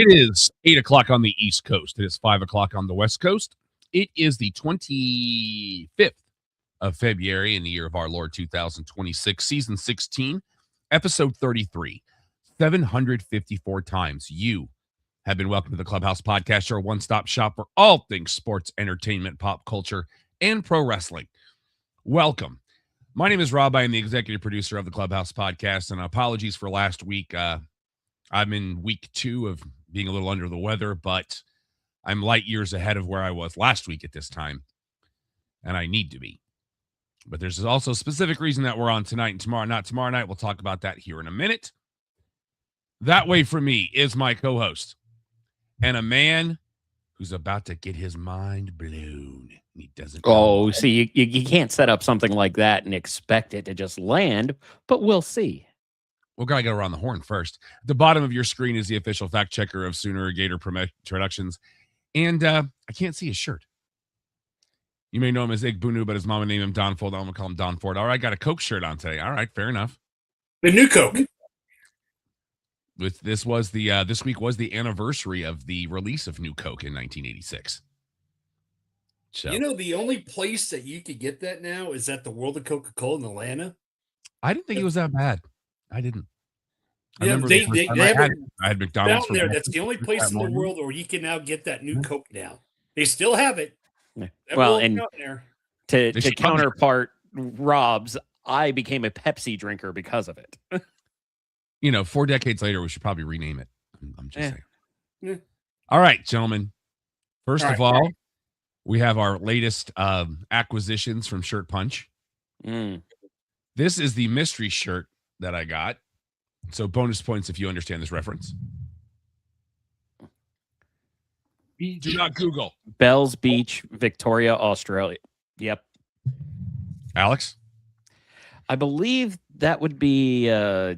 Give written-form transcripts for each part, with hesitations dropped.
It is 8 o'clock on the East Coast. It is 5 o'clock on the West Coast. It is the 25th of February in the year of our Lord 2026, season 16, episode 33. 754 times you have been welcome to the Clubhouse Podcast, your one-stop shop for all things sports, entertainment, pop culture, and pro wrestling. Welcome. My name is Rob. I am the executive producer of the Clubhouse Podcast, and apologies for last week. I'm in week 2 of being a little under the weather, but I'm light years ahead of where I was last week at this time, and I need to be. But there's also a specific reason that we're on tonight and tomorrow. Not tomorrow night. We'll talk about that here in a minute. That way for me is my co-host and a man who's about to get his mind blown. He doesn't. Oh, see, you can't set up something like that and expect it to just land, but we'll see. We'll gotta go around the horn first. At the bottom of your screen is the official fact checker of Sooner Gator Productions, and I can't see his shirt. You may know him as Igbunu, but his mama named him Don Ford. I'm gonna call him Don Ford. All right, got a Coke shirt on today. All right, fair enough. The new Coke. This week was the anniversary of the release of New Coke in 1986. So, you know, the only place that you could get that now is at the World of Coca-Cola in Atlanta. I didn't think it was that bad. I didn't. I Yeah, remember I had McDonald's down there. That's the only place in the world where you can now get that new Coke now. They still have it. Well, and to counterpart Rob's, I became a Pepsi drinker because of it. 4 decades later, we should probably rename it. I'm just saying. Yeah. All right, gentlemen. First of all, we have our latest acquisitions from Shirt Punch. This is the mystery shirt that I got. So bonus points if you understand this reference. Do not Google. Bells Beach, Victoria, Australia. Yep. Alex? I believe that would be a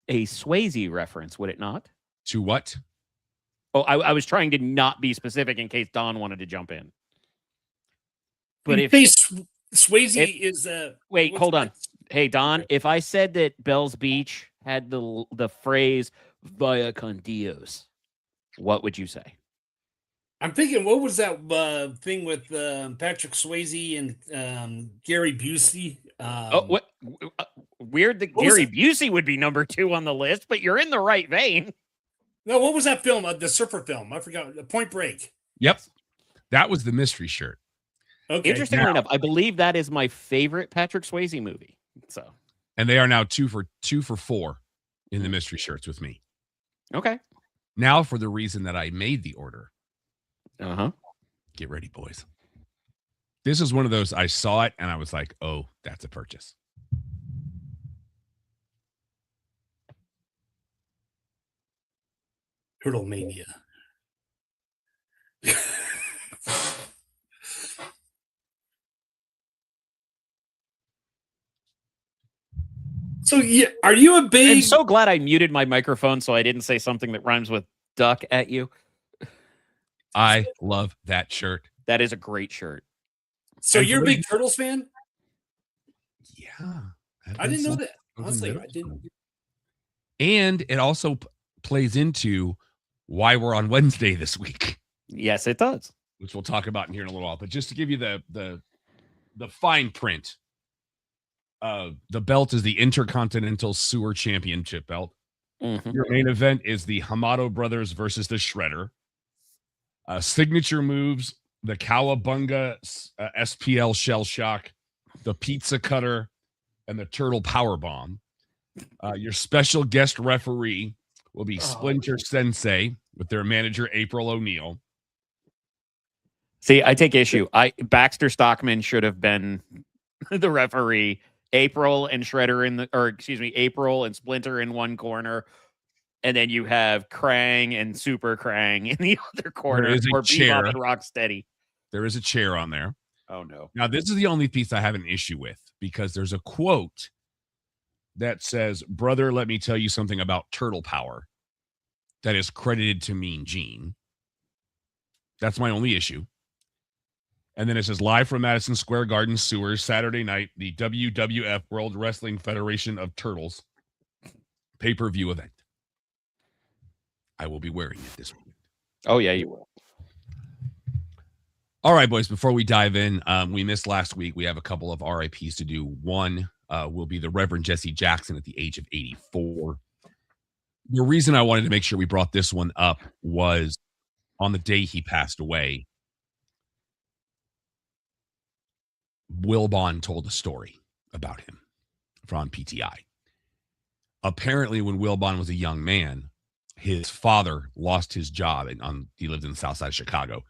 Swayze reference, would it not? To what? Oh, I was trying to not be specific in case Don wanted to jump in. But if Swayze is wait, hold on. Hey, Don, if I said that Bells Beach had the phrase "via con Dios," what would you say? I'm thinking, what was that thing with Patrick Swayze and Gary Busey? What? Weird that Gary Busey would be number 2 on the list, but you're in the right vein. No, what was that film? The surfer film? I forgot. Point Break. Yep, that was the mystery shirt. Okay. Interestingly enough, I believe that is my favorite Patrick Swayze movie. So, and they are now 2 for 4 in the mystery shirts with me. Okay. Now for the reason that I made the order. Get ready, boys. This is one of those, I saw it and I was like, oh, that's a purchase. Turtle Mania. So, yeah, are you a big... I'm so glad I muted my microphone so I didn't say something that rhymes with duck at you. I love that shirt. That is a great shirt. So you're a big Turtles fan? Yeah. I didn't know that. Honestly, I didn't. And it also plays into why we're on Wednesday this week. Yes, it does. Which we'll talk about in here in a little while. But just to give you the fine print, the belt is the Intercontinental Sewer Championship belt. Your main event is the Hamato Brothers versus the Shredder. Signature moves, the Cowabunga SPL Shell Shock, the Pizza Cutter, and the Turtle Power Bomb. Your special guest referee will be Splinter Sensei with their manager, April O'Neil. See, I take issue. Baxter Stockman should have been the referee. April and Shredder April and Splinter in one corner. And then you have Krang and Super Krang in the other corner. There is a chair. Bebop and Rocksteady. There is a chair on there. Oh, no. Now, this is the only piece I have an issue with because there's a quote that says, "Brother, let me tell you something about turtle power," that is credited to Mean Gene. That's my only issue. And then it says, live from Madison Square Garden sewers, Saturday night, the WWF World Wrestling Federation of Turtles pay-per-view event. I will be wearing it this week. Oh, yeah, you will. All right, boys, before we dive in, we missed last week. We have a couple of RIPs to do. One will be the Reverend Jesse Jackson at the age of 84. The reason I wanted to make sure we brought this one up was on the day he passed away, Wilbon told a story about him from PTI. Apparently, when Wilbon was a young man, his father lost his job, and he lived in the south side of Chicago.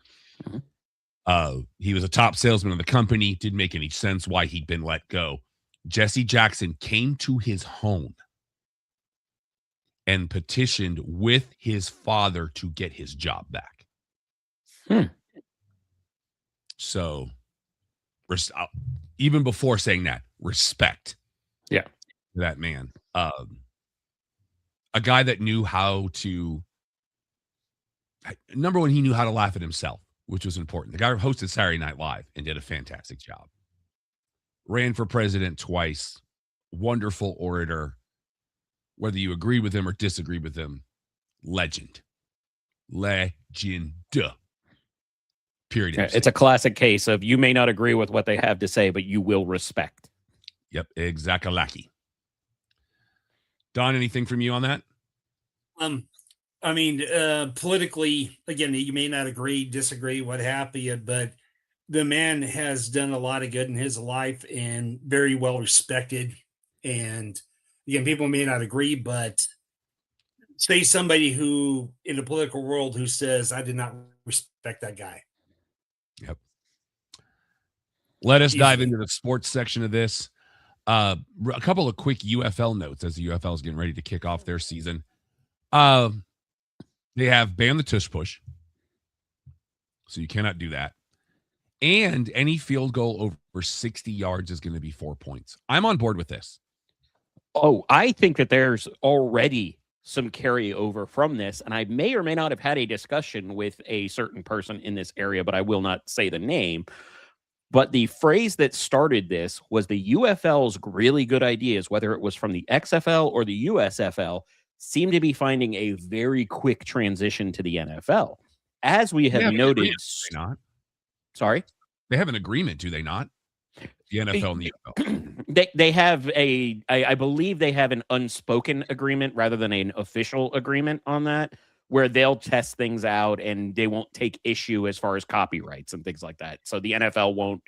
Mhm. He was a top salesman of the company. Didn't make any sense why he'd been let go. Jesse Jackson came to his home and petitioned with his father to get his job back. So, even before saying that, respect. Yeah. To that man. A guy that knew how to, number one, he knew how to laugh at himself, which was important. The guy hosted Saturday Night Live and did a fantastic job. Ran for president twice. Wonderful orator. Whether you agree with him or disagree with him, legend. Legend. Period. Yeah, it's a classic case of you may not agree with what they have to say, but you will respect. Yep, exactly. Don, anything from you on that? I mean, politically, again, you may not agree, disagree, what have you, but the man has done a lot of good in his life and very well respected. And again, people may not agree, but say somebody who in the political world who says, I did not respect that guy. Yep. Let us dive into the sports section of this. A couple of quick UFL notes as the UFL is getting ready to kick off their season. They have banned the tush push, so you cannot do that. And any field goal over 60 yards is going to be 4 points. I'm on board with this. Oh, I think that there's already some carryover from this, and I may or may not have had a discussion with a certain person in this area, but I will not say the name. But the phrase that started this was the UFL's really good ideas, whether it was from the XFL or the USFL, seem to be finding a very quick transition to the NFL. As we have noted, not. Sorry? They have an agreement, do they not? The NFL and the UFL. They have I believe they have an unspoken agreement rather than an official agreement on that, where they'll test things out and they won't take issue as far as copyrights and things like that. So the NFL won't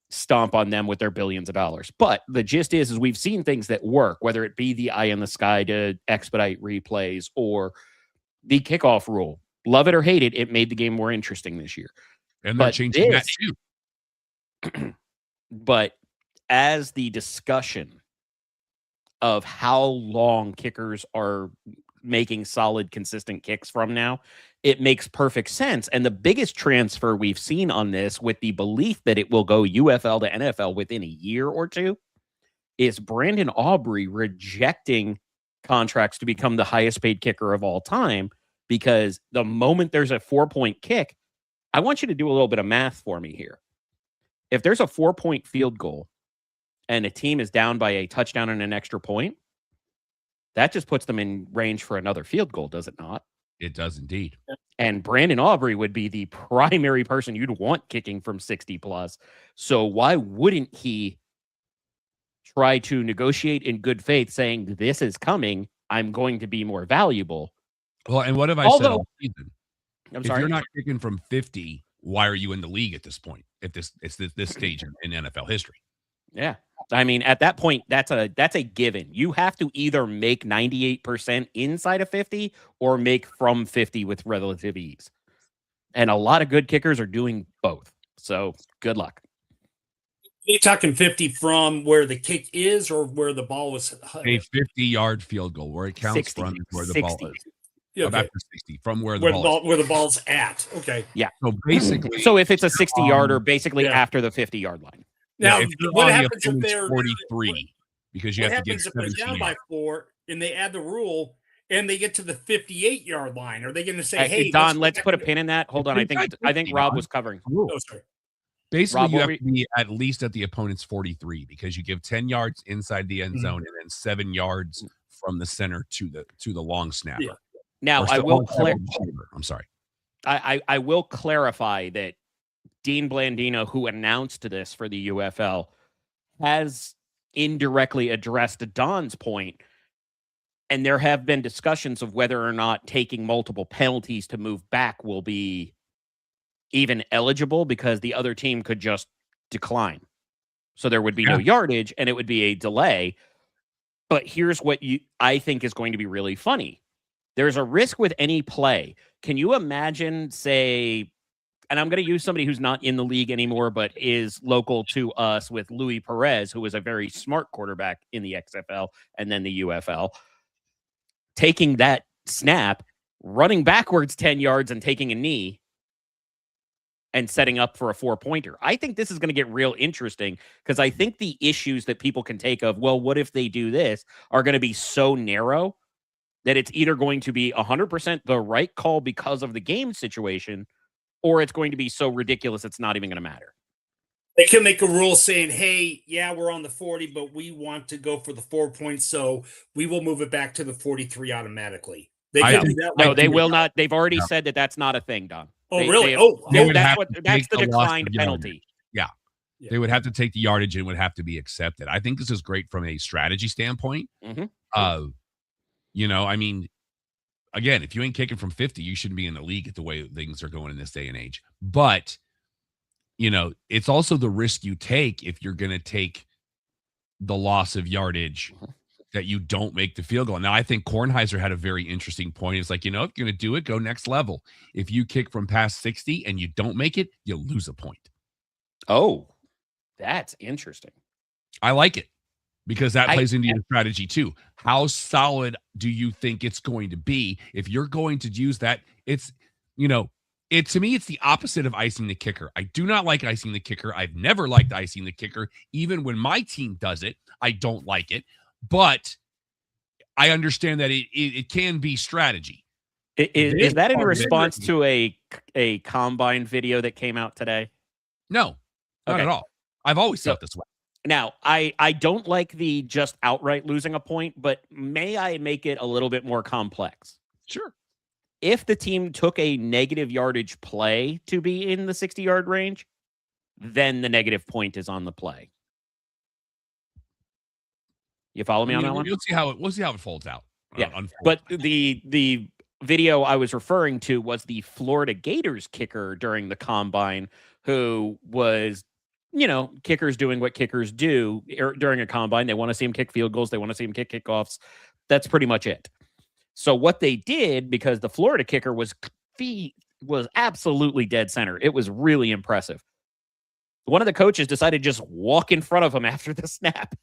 stomp on them with their billions of dollars. But the gist is we've seen things that work, whether it be the eye in the sky to expedite replays or the kickoff rule. Love it or hate it, it made the game more interesting this year. And they're changing that too. But as the discussion of how long kickers are making solid, consistent kicks from now, it makes perfect sense. And the biggest transfer we've seen on this, with the belief that it will go UFL to NFL within a year or two, is Brandon Aubrey rejecting contracts to become the highest paid kicker of all time. Because the moment there's a 4-point kick, I want you to do a little bit of math for me here. If there's a 4-point field goal and a team is down by a touchdown and an extra point, that just puts them in range for another field goal, does it not? It does indeed. And Brandon Aubrey would be the primary person you'd want kicking from 60 plus. So why wouldn't he try to negotiate in good faith, saying this is coming, I'm going to be more valuable? Well, and what have I said all season? If you're not kicking from 50, why are you in the league at this point? If it's this stage in NFL history. Yeah. I mean, at that point, that's a given. You have to either make 98% inside of 50 or make from 50 with relative ease. And a lot of good kickers are doing both. So good luck. You're talking 50 from where the kick is or where the ball was? A 50-yard field goal, where it counts 60, from where the ball is. Yeah, okay. Back to 60, from where the ball's at. Okay. Yeah. So basically, so if it's a 60-yarder, basically after the 50-yard line. Now, if what happens if they're 43? Because you have to get if they're down by 4 and they add the rule and they get to the 58-yard line? Are they going to say, "Hey, Don, let's put a pin in that"? Hold on, I think Rob was covering. Oh, sorry. Basically, Rob, you have to be at least at the opponent's 43 because you give 10 yards inside the end zone and then 7 yards from the center to the long snapper. Now, I will I'm sorry. I will clarify that Dean Blandino, who announced this for the UFL, has indirectly addressed Don's point, and there have been discussions of whether or not taking multiple penalties to move back will be even eligible, because the other team could just decline. So there would be no yardage, and it would be a delay. But here's what I think is going to be really funny. There's a risk with any play. Can you imagine, say, and I'm going to use somebody who's not in the league anymore, but is local to us, with Luis Perez, who was a very smart quarterback in the XFL and then the UFL, taking that snap, running backwards 10 yards and taking a knee and setting up for a 4-pointer. I think this is going to get real interesting, because I think the issues that people can take of, well, what if they do this, are going to be so narrow that it's either going to be 100% the right call because of the game situation, or it's going to be so ridiculous it's not even going to matter. They can make a rule saying, hey, yeah, we're on the 40, but we want to go for the 4 points, so we will move it back to the 43 automatically. They will not. They've already said that that's not a thing, Don. Oh, really? That's the declined penalty. Yeah. They would have to take the yardage and would have to be accepted. I think this is great from a strategy standpoint. Mm-hmm. I mean, again, if you ain't kicking from 50, you shouldn't be in the league at the way things are going in this day and age. But, it's also the risk you take if you're going to take the loss of yardage that you don't make the field goal. Now, I think Kornheiser had a very interesting point. It's like, if you're going to do it, go next level. If you kick from past 60 and you don't make it, you lose a point. Oh, that's interesting. I like it, because that plays into your strategy too. How solid do you think it's going to be? If you're going to use that, to me, it's the opposite of icing the kicker. I do not like icing the kicker. I've never liked icing the kicker. Even when my team does it, I don't like it. But I understand that it can be strategy. Is that in response to a combine video that came out today? No, not at all. I've always felt this way. Now, I don't like the just outright losing a point, but may I make it a little bit more complex? Sure. If the team took a negative yardage play to be in the 60-yard range, then the negative point is on the play. You follow me on that one? We'll see how it folds out. Yeah, but the video I was referring to was the Florida Gators kicker during the combine, who was, kickers doing what kickers do during a combine. They want to see him kick field goals. They want to see him kick kickoffs. That's pretty much it. So what they did, because the Florida kicker was absolutely dead center, it was really impressive. One of the coaches decided to just walk in front of him after the snap,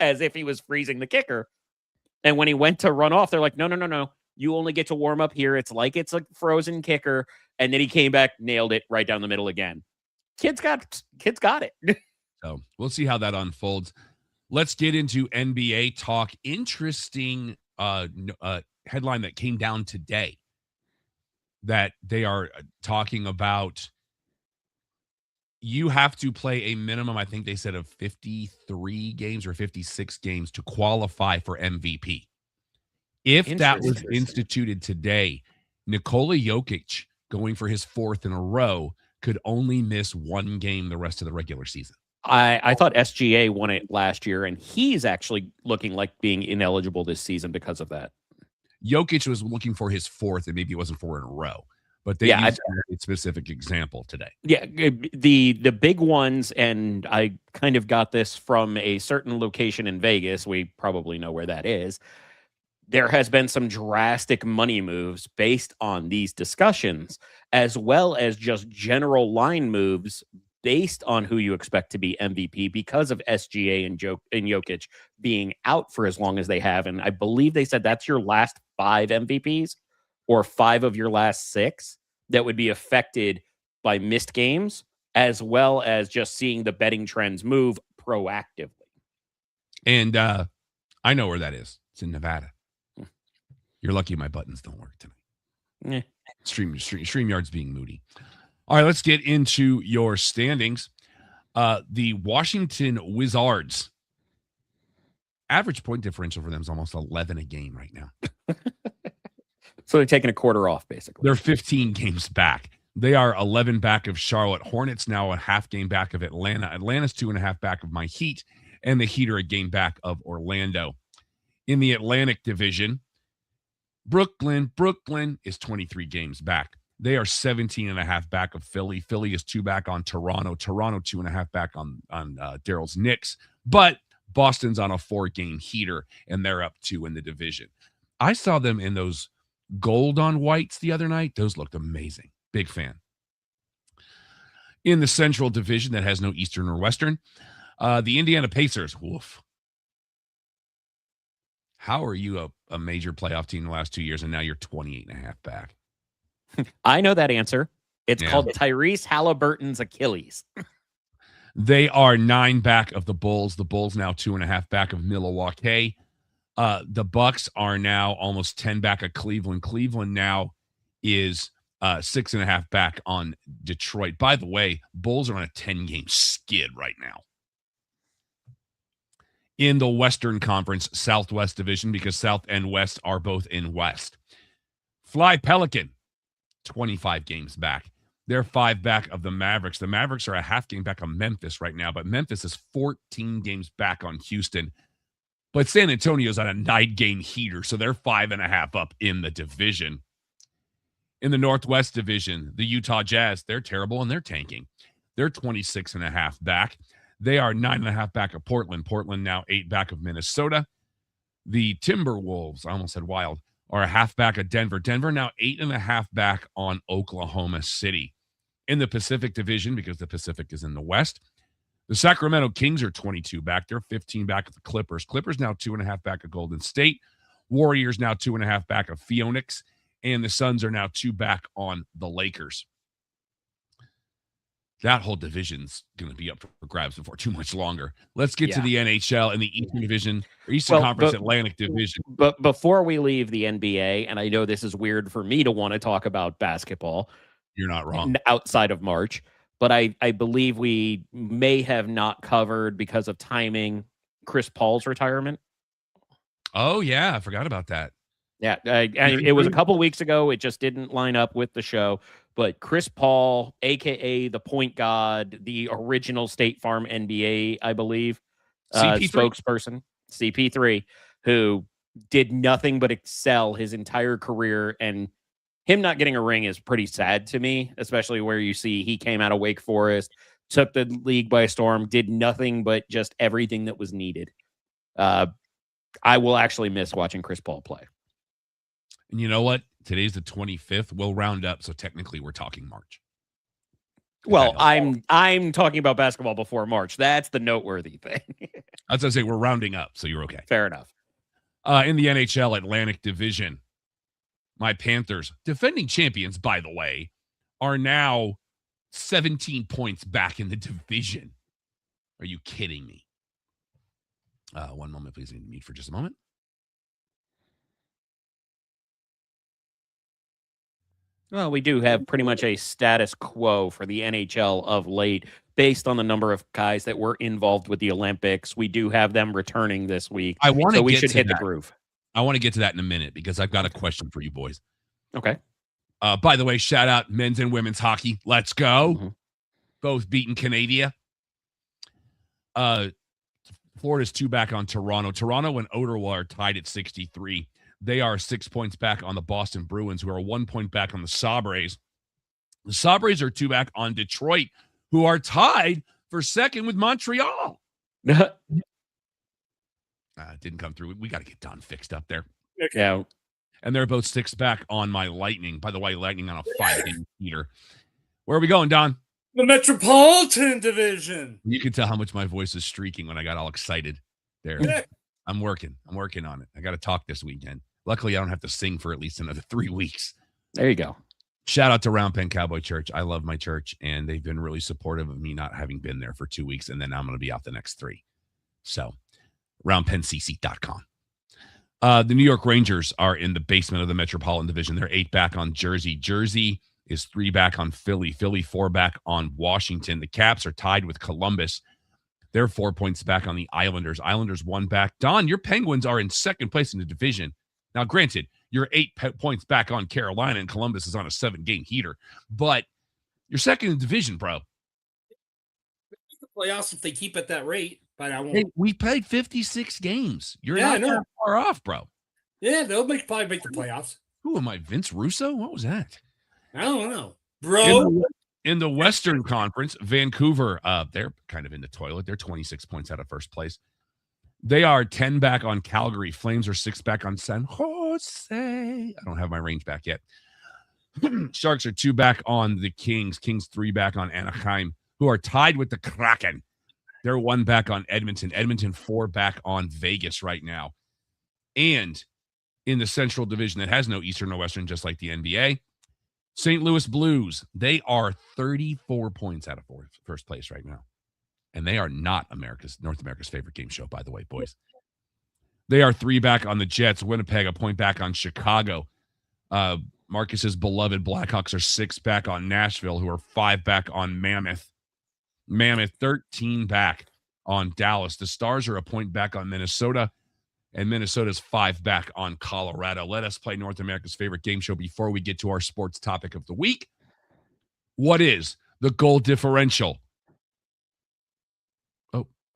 as if he was freezing the kicker. And when he went to run off, they're like, no. You only get to warm up here. It's like it's a frozen kicker. And then he came back, nailed it right down the middle again. Kids got it. So we'll see how that unfolds. Let's get into NBA talk. Interesting headline that came down today, that they are talking about you have to play a minimum, I think they said, of 53 games or 56 games to qualify for MVP. If that was instituted today, Nikola Jokic, going for his 4th in a row, could only miss 1 game the rest of the regular season. I thought SGA won it last year, and he's actually looking like being ineligible this season because of that. Jokic was looking for his 4th, and maybe it wasn't 4 in a row. But they used a specific example today. Yeah, the big ones, and I kind of got this from a certain location in Vegas. We probably know where that is. There has been some drastic money moves based on these discussions, as well as just general line moves based on who you expect to be MVP, because of SGA and Jokic being out for as long as they have. And I believe they said that's your last 5 MVPs, or 5 of your last 6 that would be affected by missed games, as well as just seeing the betting trends move proactively. And I know where that is. It's in Nevada. You're lucky my buttons don't work tonight. StreamYard's being moody. All right, let's get into your standings. The Washington Wizards, average point differential for them is almost 11 a game right now. So they're taking a quarter off, basically. They're 15 games back. They are 11 back of Charlotte Hornets, now a half game back of Atlanta. Atlanta's 2.5 back of my Heat, and the Heat are a game back of Orlando. In the Atlantic Division, Brooklyn is 23 games back. They are 17.5 back of Philly. Philly is 2 back on Toronto. Toronto 2.5 back on Daryl's Knicks. But Boston's on a 4-game heater, and they're up 2 in the division. I saw them in those gold on whites the other night. Those looked amazing. Big fan. In the Central Division that has no Eastern or Western, the Indiana Pacers. Woof. How are you a major playoff team in the last 2 years, and now you're 28.5 back? I know that answer. It's called Tyrese Halliburton's Achilles. They are 9 back of the Bulls. The Bulls now 2.5 back of Milwaukee. The Bucks are now almost 10 back of Cleveland. Cleveland now is 6.5 back on Detroit. By the way, Bulls are on a 10-game skid right now. In the Western Conference, Southwest Division, because South and West are both in West. Fly Pelican, 25 games back. They're 5 back of the Mavericks. The Mavericks are a half game back on Memphis right now, but Memphis is 14 games back on Houston. But San Antonio's on a 9-game heater, so they're 5.5 up in the division. In the Northwest Division, the Utah Jazz, they're terrible and they're tanking. They're 26.5 back. They are 9.5 back of Portland. Portland now 8 back of Minnesota. The Timberwolves, I almost said Wild, are a half back of Denver. Denver now 8.5 back on Oklahoma City. In the Pacific Division, because the Pacific is in the West, the Sacramento Kings are 22 back. They're 15 back of the Clippers. Clippers now 2.5 back of Golden State. Warriors now 2.5 back of Phoenix. And the Suns are now 2 back on the Lakers. That whole division's going to be up for grabs before too much longer. Let's get to the NHL and the Eastern Division, or Eastern Conference Atlantic Division. But before we leave the NBA, and I know this is weird for me to want to talk about basketball. You're not wrong. Outside of March, but I believe we may have not covered, because of timing, Chris Paul's retirement. Oh, yeah. I forgot about that. Yeah, it was a couple weeks ago. It just didn't line up with the show. But Chris Paul, a.k.a. the point god, the original State Farm NBA, I believe, spokesperson, CP3, who did nothing but excel his entire career. And him not getting a ring is pretty sad to me, especially where you see he came out of Wake Forest, took the league by storm, did nothing but just everything that was needed. I will actually miss watching Chris Paul play. And you know what? Today's the 25th. We'll round up, so technically we're talking March. Well, I'm talking about basketball before March. That's the noteworthy thing. I was going to say we're rounding up, so you're okay. Fair enough. In the NHL Atlantic Division, my Panthers, defending champions, by the way, are now 17 points back in the division. Are you kidding me? One moment, please. I need to mute for just a moment. Well, we do have pretty much a status quo for the NHL of late, based on the number of guys that were involved with the Olympics. We do have them returning this week. So we should hit the groove. I want to get to that in a minute, because I've got a question for you boys. Okay. By the way, shout out men's and women's hockey. Let's go. Mm-hmm. Both beating Canada. Florida's 2 back on Toronto. Toronto and Ottawa are tied at 63. They are 6 points back on the Boston Bruins, who are 1 point back on the Sabres. The Sabres are 2 back on Detroit, who are tied for second with Montreal. Didn't come through. We got to get Don fixed up there. Okay. Yeah. And they're both 6 back on my Lightning. By the way, Lightning on a 5-game heater. Where are we going, Don? The Metropolitan Division. You can tell how much my voice is streaking when I got all excited there. Yeah. I'm working on it. I got to talk this weekend. Luckily, I don't have to sing for at least another 3 weeks. There you go. Shout out to Round Pen Cowboy Church. I love my church, and they've been really supportive of me not having been there for 2 weeks, and then I'm going to be out the next 3. So, roundpencc.com. The New York Rangers are in the basement of the Metropolitan Division. They're 8 back on Jersey. Jersey is 3 back on Philly. Philly 4 back on Washington. The Caps are tied with Columbus. They're 4 points back on the Islanders. Islanders 1 back. Don, your Penguins are in second place in the division. Now, granted, You're 8 points back on Carolina, and Columbus is on a 7-game heater. But you're second in division, bro. The playoffs if they keep at that rate, but I won't. Hey, we played 56 games. You're Yeah, I not know. that far off, bro. Yeah, they'll probably make the playoffs. Who am I, Vince Russo? What was that? I don't know, bro. In the Western Conference, Vancouver, they're kind of in the toilet. They're 26 points out of first place. They are 10 back on Calgary. Flames are 6 back on San Jose. I don't have my range back yet. Sharks are 2 back on the Kings. Kings 3 back on Anaheim, who are tied with the Kraken. They're 1 back on Edmonton. Edmonton 4 back on Vegas right now. And in the Central Division that has no Eastern or Western, just like the NBA, St. Louis Blues, they are 34 points out of first place right now. And they are not North America's favorite game show, by the way, boys. They are 3 back on the Jets. Winnipeg, a point back on Chicago. Marcus's beloved Blackhawks are 6 back on Nashville, who are 5 back on Mammoth. Mammoth 13 back on Dallas. The Stars are a point back on Minnesota, and Minnesota's 5 back on Colorado. Let us play North America's favorite game show before we get to our sports topic of the week. What is the goal differential?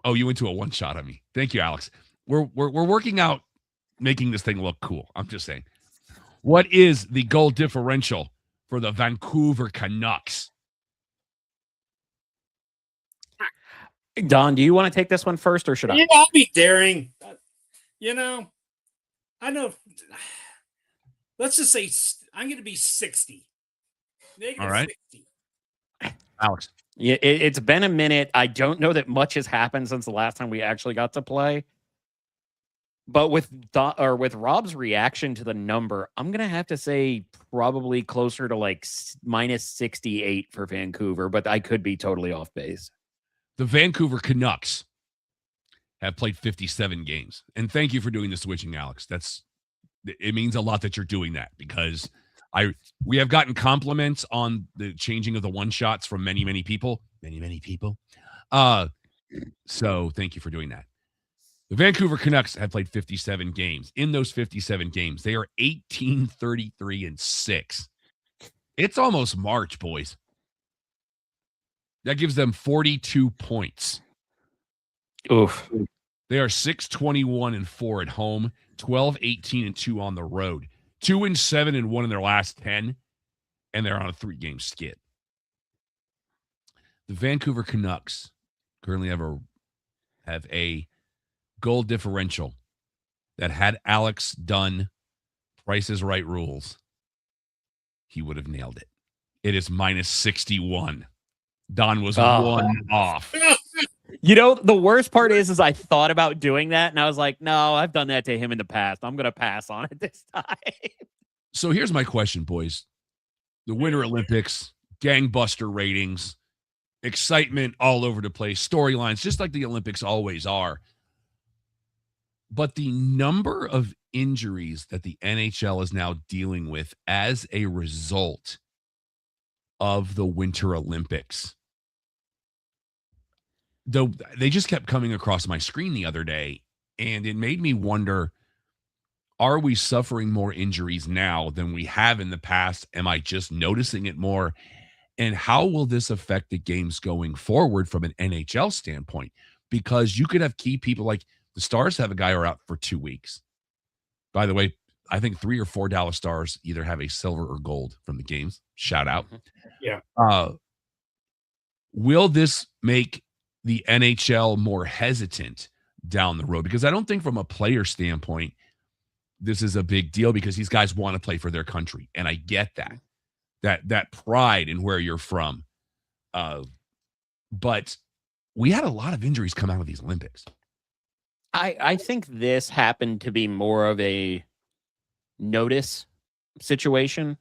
Oh, you went to a one shot on me. Thank you, Alex. We're working out making this thing look cool. I'm just saying. What is the goal differential for the Vancouver Canucks? Don, do you want to take this one first, or should I? Yeah, I'll be daring. I know. Let's just say I'm going to be 60. Negative all right. 60. Alex. Yeah, it's been a minute. I don't know that much has happened since the last time we actually got to play. But with Rob's reaction to the number, I'm going to have to say probably closer to like minus 68 for Vancouver, but I could be totally off base. The Vancouver Canucks have played 57 games. And thank you for doing the switching, Alex. It means a lot that you're doing that, because we have gotten compliments on the changing of the one shots from many, many people. Many people. So thank you for doing that. The Vancouver Canucks have played 57 games. In those 57 games, they are 18-33-6. It's almost March, boys. That gives them 42 points. Oof. They are 6-21-4 at home, 12-18-2 on the road, 2-7-1 in their last 10, and they're on a 3-game skid. The Vancouver Canucks currently have a goal differential that, had Alex done Price is Right rules, he would have nailed it. It is minus 61. Don was 1 off. You know, the worst part is I thought about doing that, and I was like, no, I've done that to him in the past. I'm going to pass on it this time. So here's my question, boys. The Winter Olympics, gangbuster ratings, excitement all over the place, storylines, just like the Olympics always are. But the number of injuries that the NHL is now dealing with as a result of the Winter Olympics, though, they just kept coming across my screen the other day, and it made me wonder, are we suffering more injuries now than we have in the past? Am I just noticing it more? And how will this affect the games going forward from an NHL standpoint? Because you could have key people like the Stars have a guy who are out for 2 weeks. By the way, I think 3 or 4 Dallas Stars either have a silver or gold from the games. Shout out. Yeah. Will this make the NHL more hesitant down the road? Because I don't think from a player standpoint, this is a big deal, because these guys want to play for their country. And I get that pride in where you're from. But we had a lot of injuries come out of these Olympics. I think this happened to be more of a notice situation,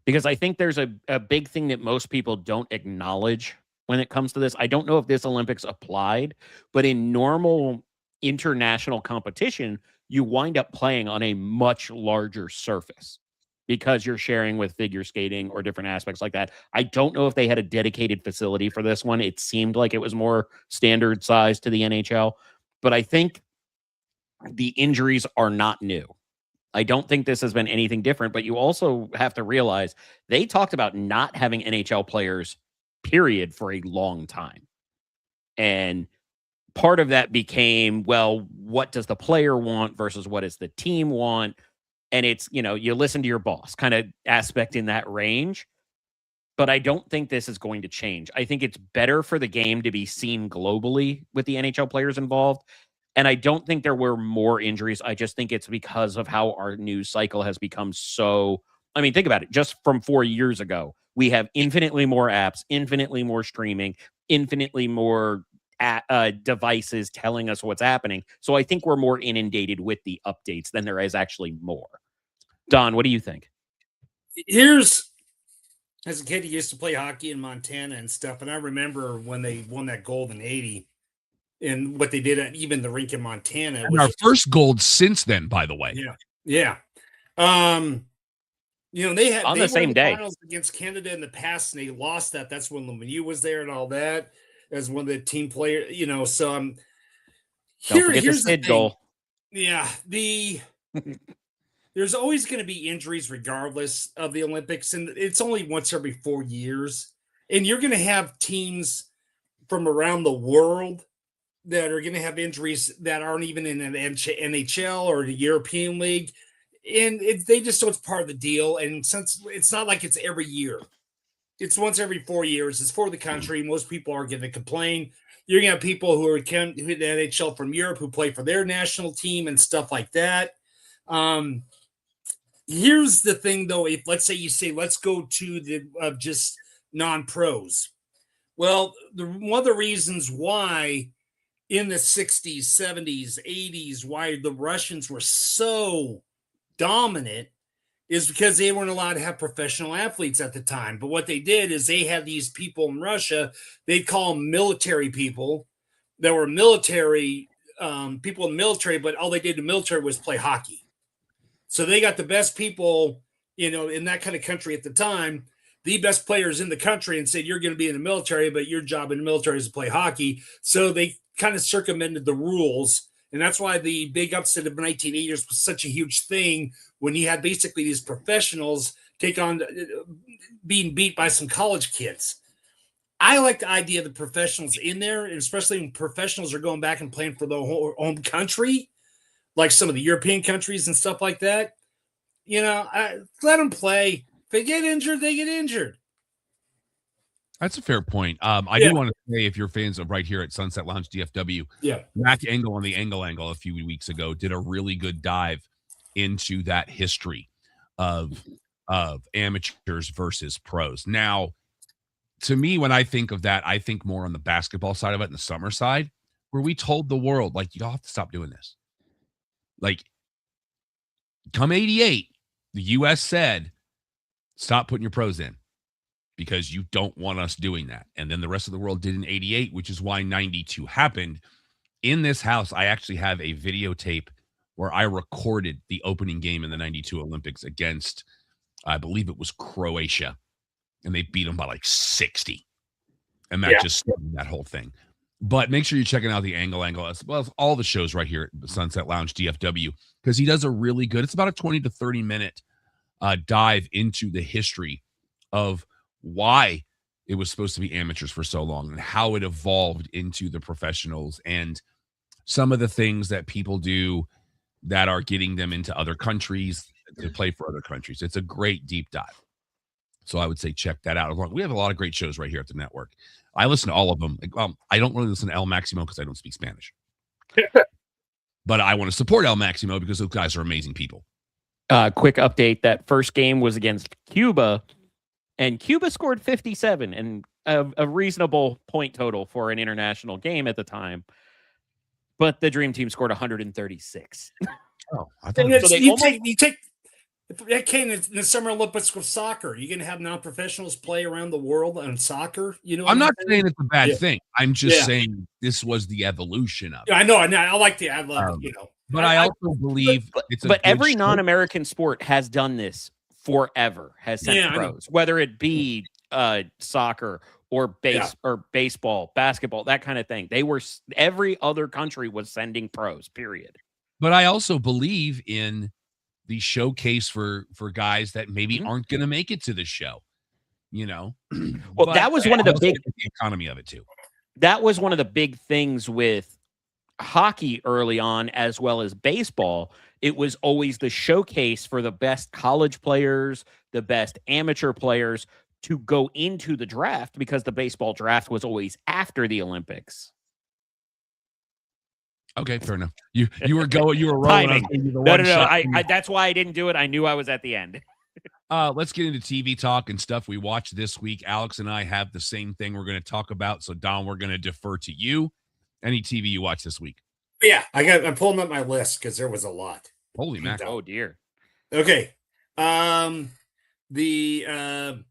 because I think there's a big thing that most people don't acknowledge when it comes to this. I don't know if this Olympics applied, but in normal international competition, you wind up playing on a much larger surface because you're sharing with figure skating or different aspects like that. I don't know if they had a dedicated facility for this one. It seemed like it was more standard size to the NHL, but I think the injuries are not new. I don't think this has been anything different, but you also have to realize they talked about not having NHL players, period, for a long time. And part of that became, well, what does the player want versus what does the team want? And it's, you listen to your boss kind of aspect in that range. But I don't think this is going to change. I think it's better for the game to be seen globally with the NHL players involved. And I don't think there were more injuries. I just think it's because of how our news cycle has become so. I mean, think about it. Just from 4 years ago, we have infinitely more apps, infinitely more streaming, infinitely more devices telling us what's happening. So I think we're more inundated with the updates than there is actually more. Don, what do you think? As a kid, he used to play hockey in Montana and stuff. And I remember when they won that gold in 80 and what they did at even the rink in Montana. And our first gold since then, by the way. Yeah. They had on the same day finals against Canada in the past, and they lost that. That's when Lemieux was there and all that as one of the team players, so I'm here's the goal. Yeah. There's always going to be injuries regardless of the Olympics, and it's only once every 4 years. And you're going to have teams from around the world that are going to have injuries that aren't even in an NHL or the European League. And they just know it's part of the deal. And since it's not like it's every year, it's once every 4 years. It's for the country. Most people are going to complain. You're going to have people who are the NHL from Europe who play for their national team and stuff like that. Here's the thing, though. If let's say you say, let's go to the just non-pros. Well, one of the reasons why in the 60s, 70s, 80s, why the Russians were so dominant is because they weren't allowed to have professional athletes at the time. But what they did is they had these people in Russia, they'd call them military people that were military, people in the military, but all they did in the military was play hockey. So they got the best people, in that kind of country at the time, the best players in the country, and said, you're going to be in the military, but your job in the military is to play hockey. So they kind of circumvented the rules. And that's why the big upset of the 1980s was such a huge thing when you had basically these professionals take on being beat by some college kids. I like the idea of the professionals in there, and especially when professionals are going back and playing for the home country, like some of the European countries and stuff like that. Let them play. If they get injured, they get injured. That's a fair point. I do want to say, if you're fans of right here at Sunset Lounge DFW, Mac Engel on the Angle a few weeks ago did a really good dive into that history of amateurs versus pros. Now, to me, when I think of that, I think more on the basketball side of it and the summer side, where we told the world, like, you don't have to stop doing this. Like, come 88, the U.S. said, stop putting your pros in, because you don't want us doing that. And then the rest of the world did in 88, which is why 92 happened. In this house, I actually have a videotape where I recorded the opening game in the 92 Olympics against, I believe it was Croatia, and they beat them by like 60. And that just started that whole thing. But make sure you're checking out the Angle as well as all the shows right here at the Sunset Lounge DFW, because he does a really good, it's about a 20 to 30 minute dive into the history of why it was supposed to be amateurs for so long and how it evolved into the professionals and some of the things that people do that are getting them into other countries to play for other countries. It's a great deep dive. So I would say check that out. We have a lot of great shows right here at the network. I listen to all of them. I don't really listen to El Maximo because I don't speak Spanish. But I want to support El Maximo because those guys are amazing people. Quick update. That first game was against Cuba, and Cuba scored 57, and a reasonable point total for an international game at the time. But the Dream Team scored 136. Oh, I thought you take that came in the Summer Olympics with soccer. You're going to have non-professionals play around the world on soccer. I'm not saying it's a bad thing. I'm just saying this was the evolution of it. I know. I like the But I also believe but every non-American sport has done this forever, has sent pros, whether it be soccer or baseball, basketball, that kind of thing. Every other country was sending pros, period. But I also believe in the showcase for guys that maybe Mhm. aren't going to make it to the show, you know. Well, But that was one of the also big the economy of it too. that was one of the big things with hockey early on, as well as baseball. It was always the showcase for the best college players, the best amateur players to go into the draft, because the baseball draft was always after the Olympics. Okay, fair enough. You were rolling. Timing. No. I That's why I didn't do it. I knew I was at the end. let's get into TV talk and stuff we watched this week. Alex and I have the same thing we're going to talk about. So Don, we're going to defer to you. Any TV you watched this week? Yeah, I'm pulling up my list because there was a lot. Holy mackerel. Oh dear. Okay. The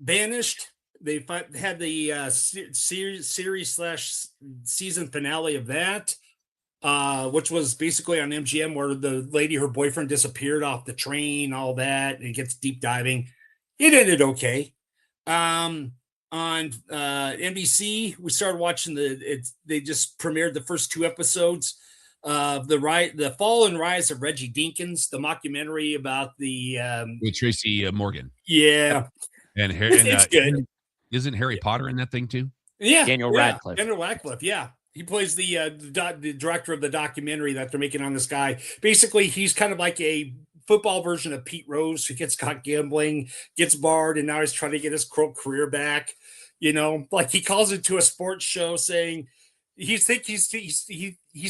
Banished, they had the series/season finale of that, which was basically on MGM, where the lady, her boyfriend, disappeared off the train, all that, and it gets deep diving. It ended okay. On NBC, we started watching they just premiered the first 2 episodes of the Fall and Rise of Reggie Dinkins, the mockumentary about With Tracy Morgan. Yeah. And It's good. Isn't Harry Potter in that thing too? Yeah. Daniel Radcliffe. Daniel Radcliffe, yeah. He plays the director of the documentary that they're making on this guy. Basically, he's kind of like a football version of Pete Rose, who gets caught gambling, gets barred, and now he's trying to get his career back. You know, like he calls into a sports show saying he's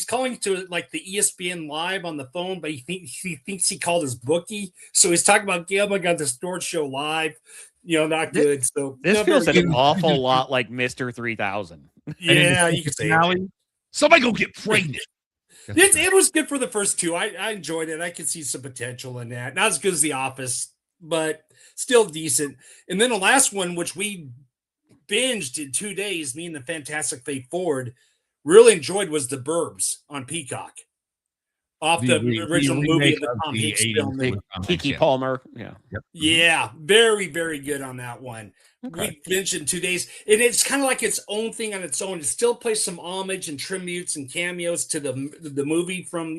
calling to like the ESPN Live on the phone, but he thinks he called his bookie, so he's talking about gambling on the sports show live. You know, not good. So This feels an good. awful lot like Mr. 3000. Yeah, you can say that. Somebody go get pregnant. It was good for the first 2. I enjoyed it. I could see some potential in that. Not as good as The Office, but still decent. And then the last one, which we binged in 2 days, me and the Fantastic Faith Ford, really enjoyed, was The Burbs on Peacock. Off the original movie of the Tom Hanks film. Kiki Palmer. Yeah. Yep. Yeah, very, very good on that one. Okay. We binged in 2 days, and it's kind of like its own thing on its own. It still plays some homage and tributes and cameos to the movie from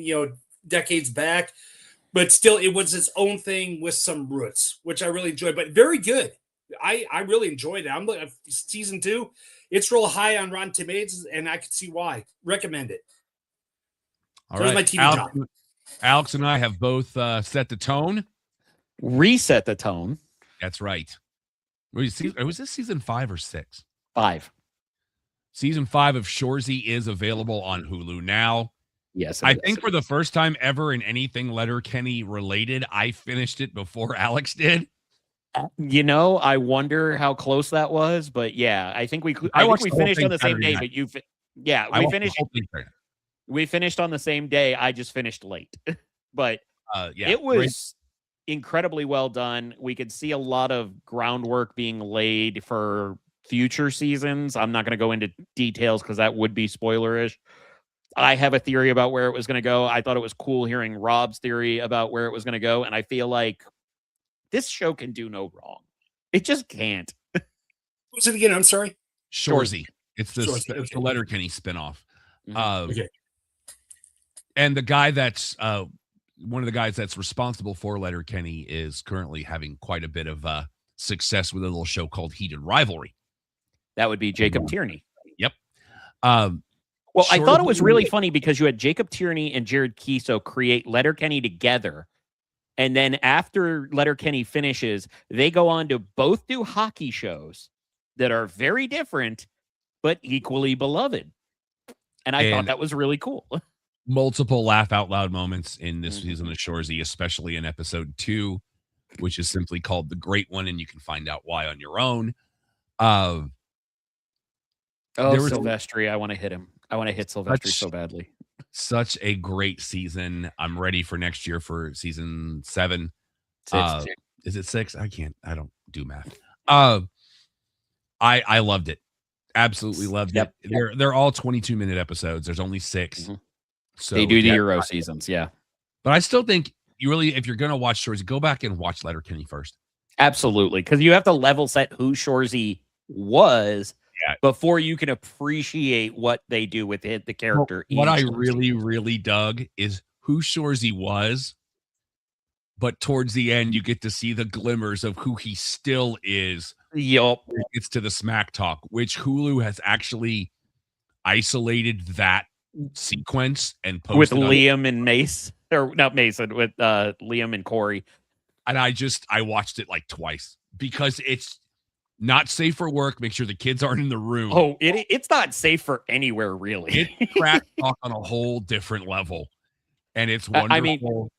decades back, but still it was its own thing with some roots, which I really enjoyed. But very good. I really enjoyed it. I'm looking at season 2. It's real high on Rotten Tomatoes, and I can see why. Recommend it. All right. My TV Alex and I have both set the tone. Reset the tone. That's right. Was this season 5 or 6? 5. Season 5 of Shoresy is available on Hulu now. Yes. I think for the first time ever in anything Letterkenny related, I finished it before Alex did. I wonder how close that was, but yeah, I think we finished on the same day, but we finished on the same day. I just finished late, but it was incredibly well done. We could see a lot of groundwork being laid for future seasons. I'm not going to go into details because that would be spoilerish. I have a theory about where it was going to go. I thought it was cool hearing Rob's theory about where it was going to go, and I feel like this show can do no wrong. It just can't. What's it again? I'm sorry. Shoresy. It's the Shoresy, it's the Letterkenny spinoff. Mm-hmm. And the guy that's one of the guys that's responsible for Letterkenny is currently having quite a bit of success with a little show called Heated Rivalry. That would be Jacob Tierney. Yep. Well, I thought it was really funny because you had Jacob Tierney and Jared Kiso create Letterkenny together. And then after Letterkenny finishes, they go on to both do hockey shows that are very different, but equally beloved. And I thought that was really cool. Multiple laugh out loud moments in this season of Shoresy, especially in episode 2, which is simply called The Great One, and you can find out why on your own. Silvestri, I want to hit him. I want to hit Silvestri so badly. Such a great season. I'm ready for next year for season 7. 6. Is it 6? I don't do math. I loved it. Absolutely loved it. They're all 22-minute episodes. There's only 6. Mm-hmm. So they do the Euro seasons, yeah. But I still think if you're going to watch Shoresy, go back and watch Letterkenny first. Absolutely, because you have to level set who Shoresy was before you can appreciate what they do with the character. What I really, really dug is who Shoresy was but towards the end, you get to see the glimmers of who he still is. Yup. It's to the smack talk, which Hulu has actually isolated that sequence and With posted Liam and Mace, or not Mason, with Liam and Corey. And I watched it like twice because it's not safe for work. Make sure the kids aren't in the room. Oh, it's not safe for anywhere, really. It cracks talk on a whole different level. And it's wonderful. I mean,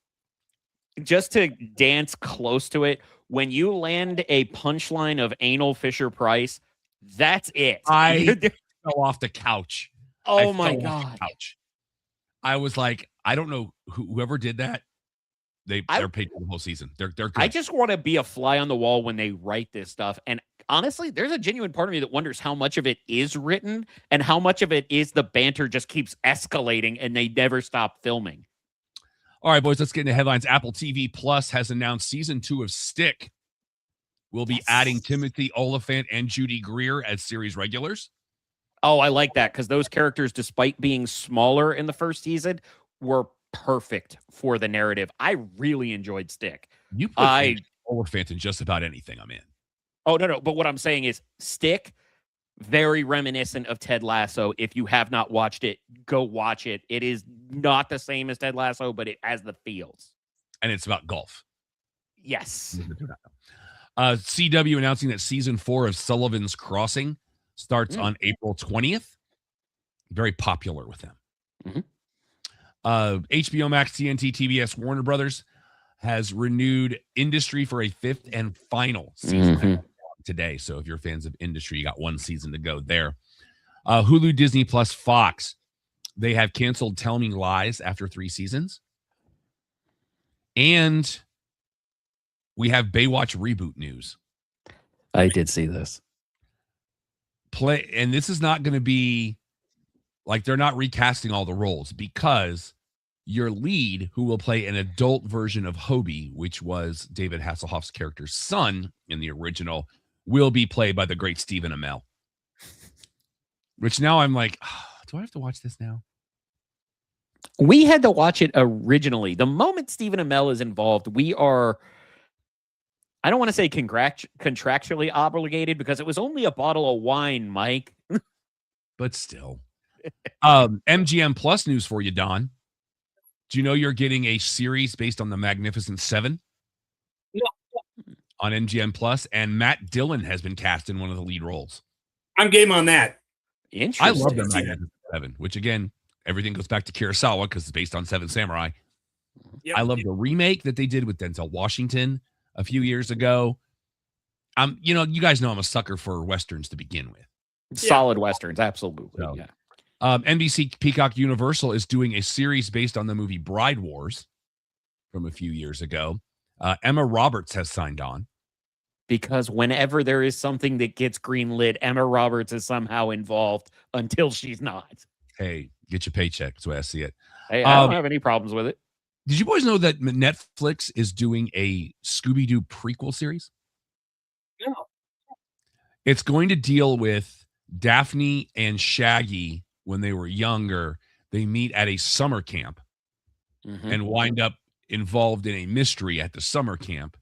just to dance close to it, when you land a punchline of anal Fisher Price, that's it. I fell off the couch. Oh my God. I was like, I don't know whoever did that. They're paid for the whole season. They're good. I just want to be a fly on the wall when they write this stuff. And honestly, there's a genuine part of me that wonders how much of it is written and how much of it is the banter just keeps escalating and they never stop filming. All right, boys, let's get into headlines. Apple TV Plus has announced season 2 of Stick. We'll be adding Timothy Oliphant and Judy Greer as series regulars. Oh, I like that because those characters, despite being smaller in the first season, were perfect for the narrative. I really enjoyed Stick. You put Oliphant in just about anything I'm in. Oh, no. But what I'm saying is Stick, very reminiscent of Ted Lasso. If you have not watched it, go watch it. It is not the same as Ted Lasso, but it has the feels. And it's about golf. Yes. CW announcing that season 4 of Sullivan's Crossing starts on April 20th. Very popular with them. Mm-hmm. HBO Max, TNT, TBS, Warner Brothers has renewed Industry for a 5th and final season today. So if you're fans of Industry, you got one season to go there. Hulu, Disney Plus, Fox, they have canceled Tell Me Lies after 3 seasons. And we have Baywatch reboot news. I did see this. And this is not going to be like they're not recasting all the roles because your lead, who will play an adult version of Hobie, which was David Hasselhoff's character's son in the original, will be played by the great Stephen Amell. Which now I'm like, do I have to watch this now? We had to watch it originally. The moment Stephen Amell is involved, we are, I don't want to say contractually obligated because it was only a bottle of wine, Mike. But still. MGM Plus news for you, Don. Do you know you're getting a series based on the Magnificent Seven? Yeah. On MGM Plus, and Matt Dillon has been cast in one of the lead roles. I'm game on that. I love the Magnificent Seven, which again, everything goes back to Kurosawa because it's based on Seven Samurai. Yep. I love the remake that they did with Denzel Washington a few years ago. You guys know I'm a sucker for Westerns to begin with. Solid Westerns, absolutely. So, yeah. NBC Peacock Universal is doing a series based on the movie Bride Wars from a few years ago. Emma Roberts has signed on. Because whenever there is something that gets greenlit, Emma Roberts is somehow involved until she's not. Hey, get your paycheck. That's the way I see it. Hey, I don't have any problems with it. Did you boys know that Netflix is doing a Scooby-Doo prequel series? No. It's going to deal with Daphne and Shaggy when they were younger. They meet at a summer camp and wind up involved in a mystery at the summer camp.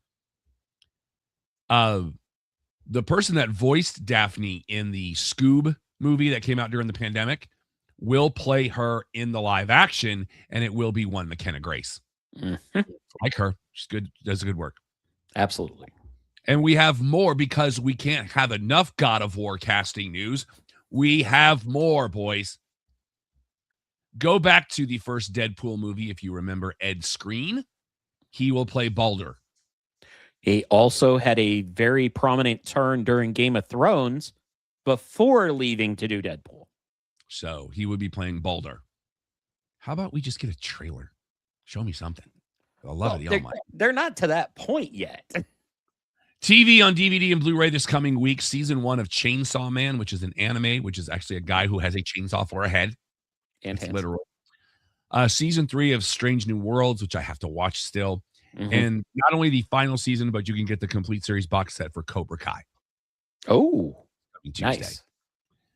The person that voiced Daphne in the Scoob movie that came out during the pandemic will play her in the live action, and it will be one McKenna Grace. Like her. She's good, does good work. Absolutely. And we have more because we can't have enough God of War casting news. We have more, boys. Go back to the first Deadpool movie if you remember Ed Skrein. He will play Balder. He also had a very prominent turn during Game of Thrones before leaving to do Deadpool. So he would be playing Balder. How about we just get a trailer? Show me something. I love it. They're not to that point yet. TV on DVD and Blu-ray this coming week. Season 1 of Chainsaw Man, which is an anime, which is actually a guy who has a chainsaw for a head. And it's literal. Season 3 of Strange New Worlds, which I have to watch still. And not only the final season, but you can get the complete series box set for Cobra Kai. Oh, Tuesday. Nice.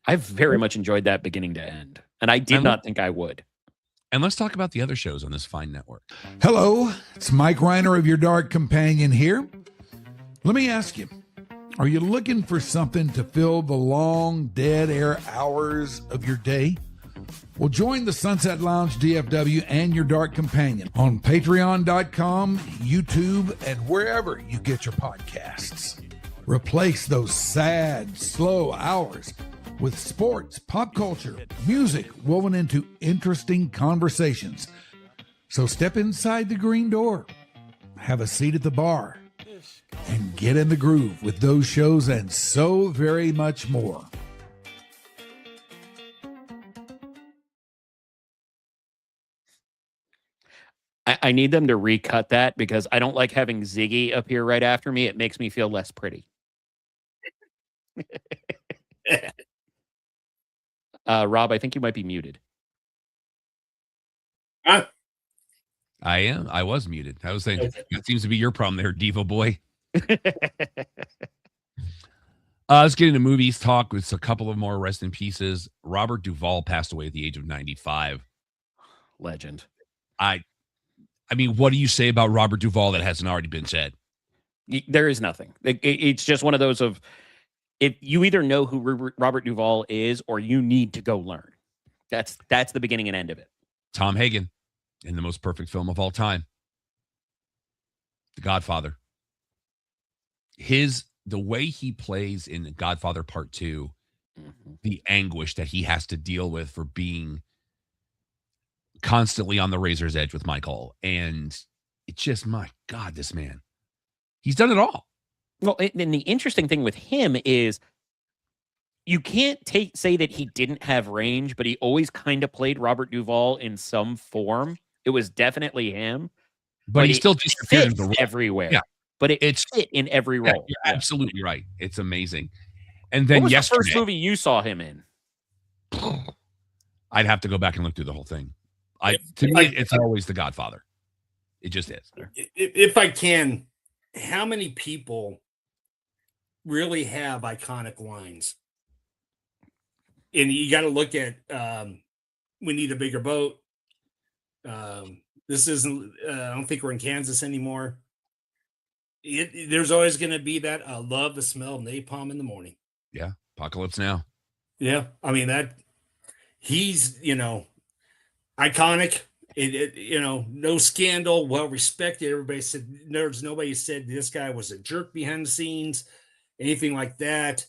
I've very much enjoyed that beginning to end. And I did not think I would. And let's talk about the other shows on this fine network. Hello, it's Mike Reiner of Your Dark Companion here. Let me ask you, are you looking for something to fill the long dead air hours of your day? Well, join the Sunset Lounge DFW and Your Dark Companion on patreon.com, YouTube, and wherever you get your podcasts. Replace those sad, slow hours with sports, pop culture, music woven into interesting conversations. So step inside the green door, have a seat at the bar, and get in the groove with those shows and so very much more. I need them to recut that because I don't like having Ziggy appear right after me. It makes me feel less pretty. Rob, I think you might be muted. I am. I was muted. I was saying that seems to be your problem there, Diva boy. Let's get into movies talk with a couple of more rest in pieces. Robert Duvall passed away at the age of 95. Legend. I mean, what do you say about Robert Duvall that hasn't already been said? There is nothing. It's just one of those of, if you either know who Robert Duvall is or you need to go learn. That's the beginning and end of it. Tom Hagen in the most perfect film of all time, The Godfather. The way he plays in Godfather Part 2, the anguish that he has to deal with for being constantly on the razor's edge with Michael. And it's just, my God, this man, he's done it all. Well, and the interesting thing with him is you can't say that he didn't have range, but he always kind of played Robert Duvall in some form. It was definitely him. But he still disappeared in the role. Everywhere. Yeah. But it's fit in every role. You're absolutely right. It's amazing. And then what was yesterday, the first movie you saw him in? I'd have to go back and look through the whole thing. To me, it's always The Godfather. It just is. If I can, how many people really have iconic lines? And you got to look at We Need a Bigger Boat. This isn't, I don't think we're in Kansas anymore. There's always going to be that, I love the smell of napalm in the morning. Yeah. Apocalypse Now. Yeah. I mean, he's, iconic. No scandal, well respected. Everybody said, nobody said this guy was a jerk behind the scenes, anything like that.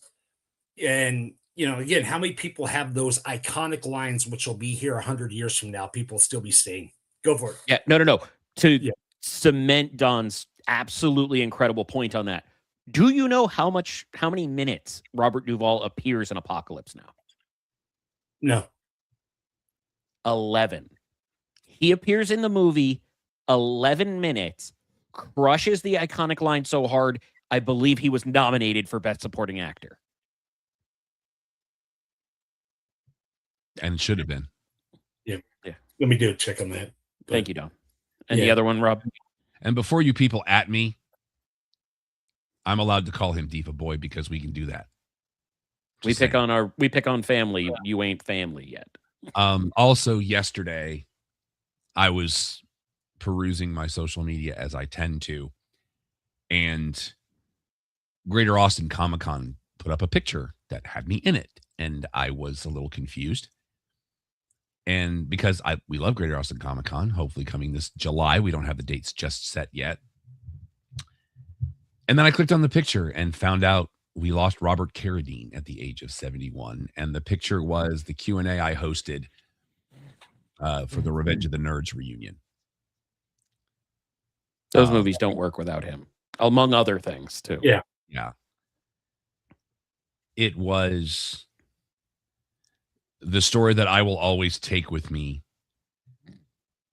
And, again, how many people have those iconic lines, which will be here 100 years from now? People will still be saying, go for it. Yeah, no. To cement Don's absolutely incredible point on that. Do you know how many minutes Robert Duvall appears in Apocalypse Now? No. 11. He appears in the movie 11 minutes, crushes the iconic line so hard, I believe he was nominated for Best Supporting Actor. And should have been. Yeah. Let me do a check on that. Thank you, Don. And the other one, Rob? And before you people at me, I'm allowed to call him Diva Boy because we can do that. We pick on family. You ain't family yet. Also yesterday, I was perusing my social media as I tend to, and Greater Austin Comic-Con put up a picture that had me in it, and I was a little confused. And because we love Greater Austin Comic-Con, hopefully coming this July, we don't have the dates just set yet. And then I clicked on the picture and found out we lost Robert Carradine at the age of 71. And the picture was the Q&A I hosted for the Revenge of the Nerds reunion. Those movies don't work without him, among other things, too. Yeah. Yeah. It was the story that I will always take with me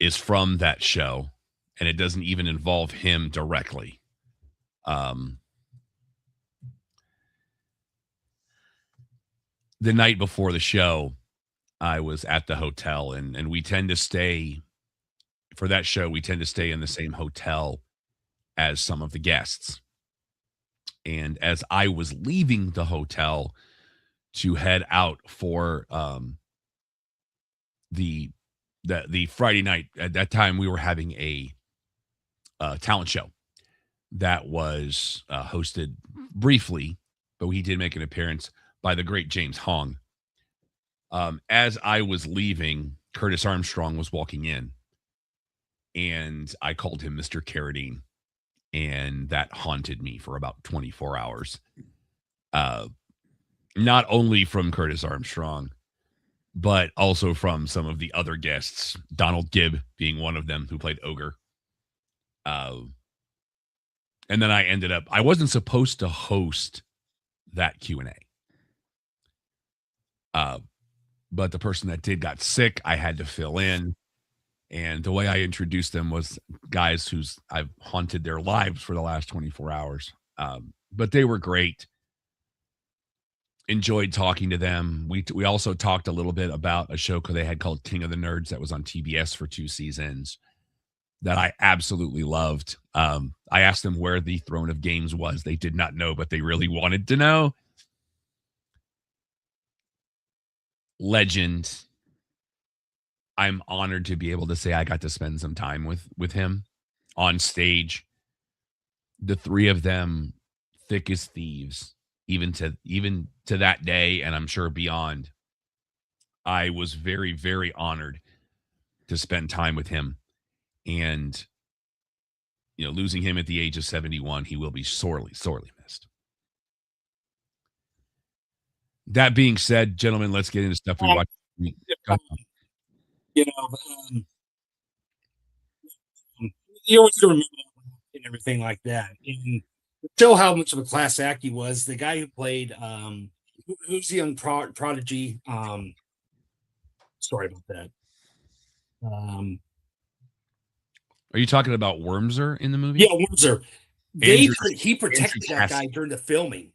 is from that show, and it doesn't even involve him directly. The night before the show, I was at the hotel, and we tend to stay for that show. We tend to stay in the same hotel as some of the guests. And as I was leaving the hotel to head out for the the Friday night. At that time, we were having a talent show that was hosted briefly, but he did make an appearance by the great James Hong. As I was leaving, Curtis Armstrong was walking in, and I called him Mr. Carradine, and that haunted me for about 24 hours. Not only from Curtis Armstrong, but also from some of the other guests, Donald Gibb being one of them, who played Ogre. And then I wasn't supposed to host that Q&A. But the person that did got sick. I had to fill in. And the way I introduced them was guys I've haunted their lives for the last 24 hours. But they were great. Enjoyed talking to them. We also talked a little bit about a show they had called King of the Nerds that was on TBS for 2 seasons that I absolutely loved. I asked them where the Throne of Games was. They did not know, but they really wanted to know. Legend. I'm honored to be able to say I got to spend some time with him on stage. The three of them, thick as thieves, even to that day, and I'm sure beyond. I was very, very honored to spend time with him. And, losing him at the age of 71, he will be sorely, sorely missed. That being said, gentlemen, let's get into stuff we watched. You always remember and everything like that. And to show how much of a class act he was, the guy who played who's the young prodigy. Sorry about that. Are you talking about Wormser in the movie? Yeah, Wormser. He protected that guy during the filming.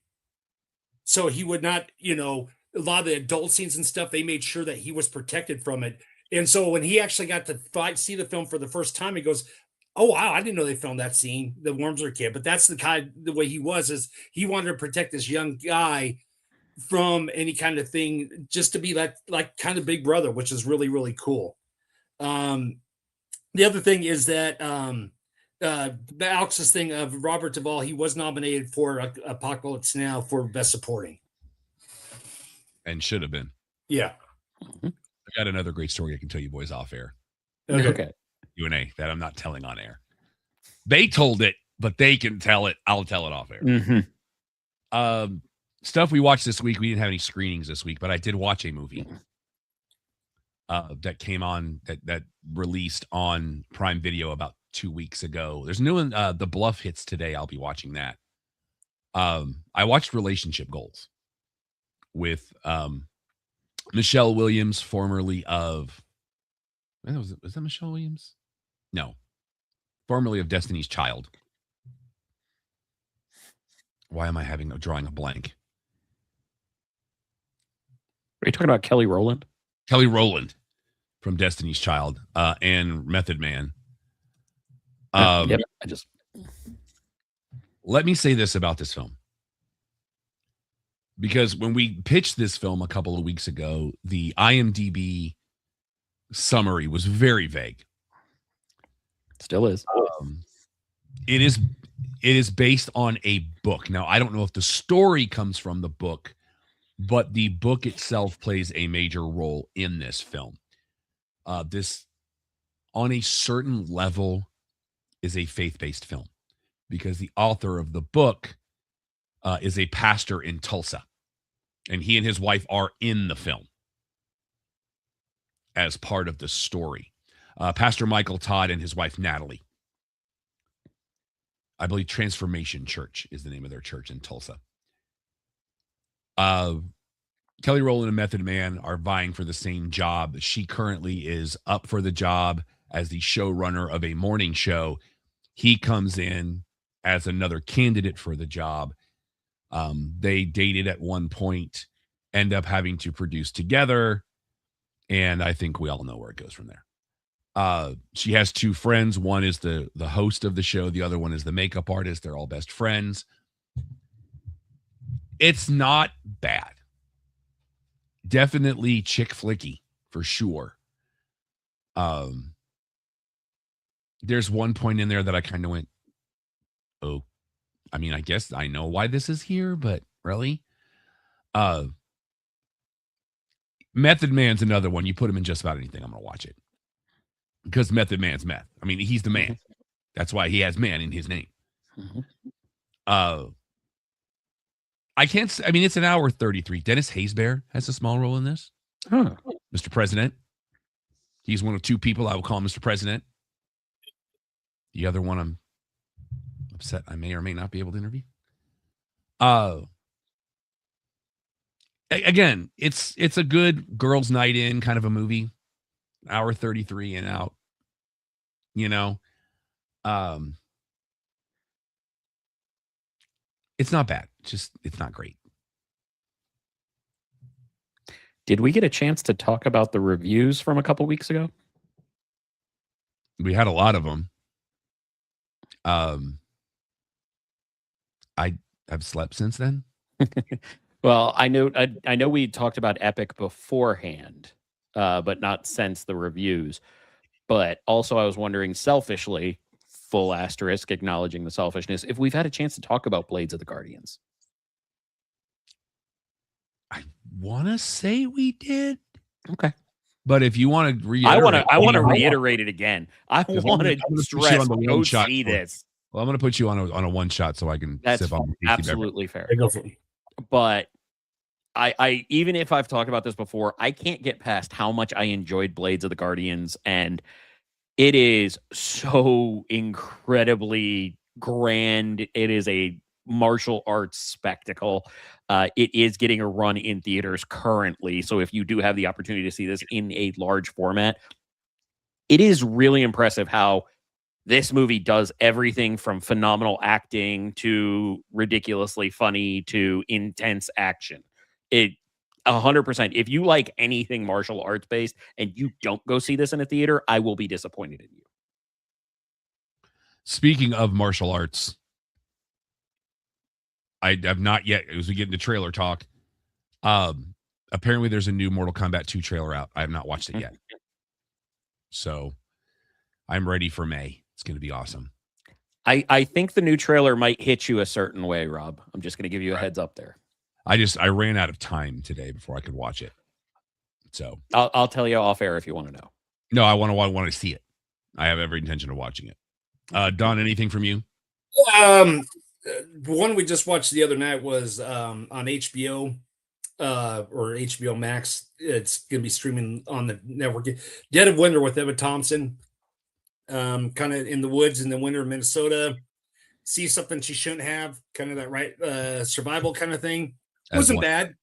So he would not, a lot of the adult scenes and stuff, they made sure that he was protected from it. And so when he actually got to see the film for the first time, he goes, "Oh, wow, I didn't know they filmed that scene, the Wormser kid." But that's the way he was, is he wanted to protect this young guy from any kind of thing, just to be like kind of big brother, which is really, really cool. The other thing is that the Alexis thing of Robert Duvall, he was nominated for Apocalypse Now for Best Supporting. And should have been. Yeah. I got another great story I can tell you boys off air. Okay. Q&A that I'm not telling on air. They told it, but they can tell it. I'll tell it off air. Mm-hmm. Stuff we watched this week. We didn't have any screenings this week, but I did watch a movie that came on that released on Prime Video about 2 weeks ago. There's a new one. The Bluff hits today. I'll be watching that. I watched Relationship Goals with Michelle Williams, formerly of was that Michelle Williams? No, formerly of Destiny's Child. Why am I drawing a blank? Are you talking about Kelly Rowland? Kelly Rowland from Destiny's Child and Method Man. Yep. Let me say this about this film. Because when we pitched this film a couple of weeks ago, the IMDb summary was very vague. Still is. It is based on a book. Now, I don't know if the story comes from the book, but the book itself plays a major role in this film. This, on a certain level, is a faith-based film because the author of the book is a pastor in Tulsa, and he and his wife are in the film as part of the story. Pastor Michael Todd and his wife Natalie. I believe Transformation Church is the name of their church in Tulsa. Kelly Rowland and Method Man are vying for the same job. She currently is up for the job as the showrunner of a morning show. He comes in as another candidate for the job. They dated at one point, end up having to produce together, and I think we all know where it goes from there. She has two friends. One is the host of the show. The other one is the makeup artist. They're all best friends. It's not bad. Definitely chick flicky for sure. There's one point in there that I kind of went, oh, I mean, I guess I know why this is here, but really? Method Man's another one. You put him in just about anything, I'm going to watch it. Because Method Man's meth. I mean, he's the man. That's why he has man in his name. I can't, I mean, it's an hour 33. Dennis Haysbert has a small role in this. Mr. President. He's one of two people I will call Mr. President. The other one I'm upset I may or may not be able to interview. Again, it's a good girls' night in kind of a movie. Hour 33 and out. You know, it's not bad. It's not great. Did we get a chance to talk about the reviews from a couple weeks ago? We had a lot of them. I've slept since then. Well, I know we talked about Epic beforehand, but not since the reviews. But also I was wondering, selfishly, full asterisk, acknowledging the selfishness, if we've had a chance to talk about Blades of the Guardians. I want to say we did. Okay. But if you want to reiterate, I want to reiterate it again. I want to stress, go see this. Well, I'm going to put you on a one shot so I can That's sip on absolutely fair. Go for it. But I even if I've talked about this before, I can't get past how much I enjoyed Blades of the Guardians, and it is so incredibly grand. It is a martial arts spectacle. It is getting a run in theaters currently, so if you do have the opportunity to see this in a large format, it is really impressive how this movie does everything from phenomenal acting to ridiculously funny to intense action. It 100%. If you like anything martial arts based and you don't go see this in a theater, I will be disappointed in you. Speaking of martial arts, I have not yet, as we get into trailer talk, apparently there's a new Mortal Kombat 2 trailer out. I have not watched it yet. So I'm ready for May. It's going to be awesome. I think the new trailer might hit you a certain way, Rob. I'm just going to give you a heads up there. I ran out of time today before I could watch it. So I'll tell you off air if you want to know. No, I want to see it. I have every intention of watching it. Don, anything from you? One we just watched the other night was on HBO or HBO Max. It's going to be streaming on the network. Dead of Winter with Emma Thompson. Kind of in the woods in the winter of Minnesota. See something she shouldn't have. Kind of that right survival kind of thing. Wasn't bad.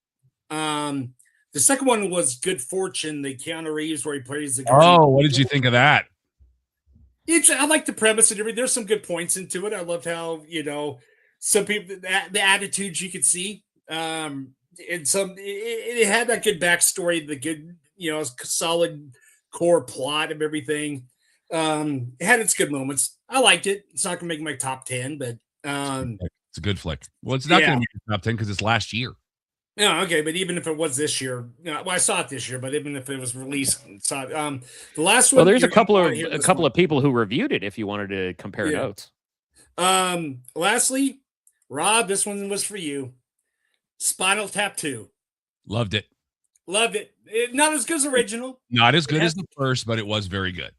The second one was Good Fortune, the Keanu Reeves where he plays the. Oh, what did you think of that? I like the premise and everything. There's some good points into it. I loved how some people the attitudes you could see. And it had that good backstory, the good solid core plot of everything. It had its good moments. I liked it. It's not gonna make my top 10, but it's a good flick. Well, it's not gonna be top 10 because it's last year. Yeah, okay, but even if it was this year, well, I saw it this year, but even if it was released, saw it. The last one. Well, there's a couple of people who reviewed it. If you wanted to compare notes. Lastly, Rob, this one was for you. Spinal Tap 2. Loved it. Loved it. Not as good as original. Not as good as the first, but it was very good.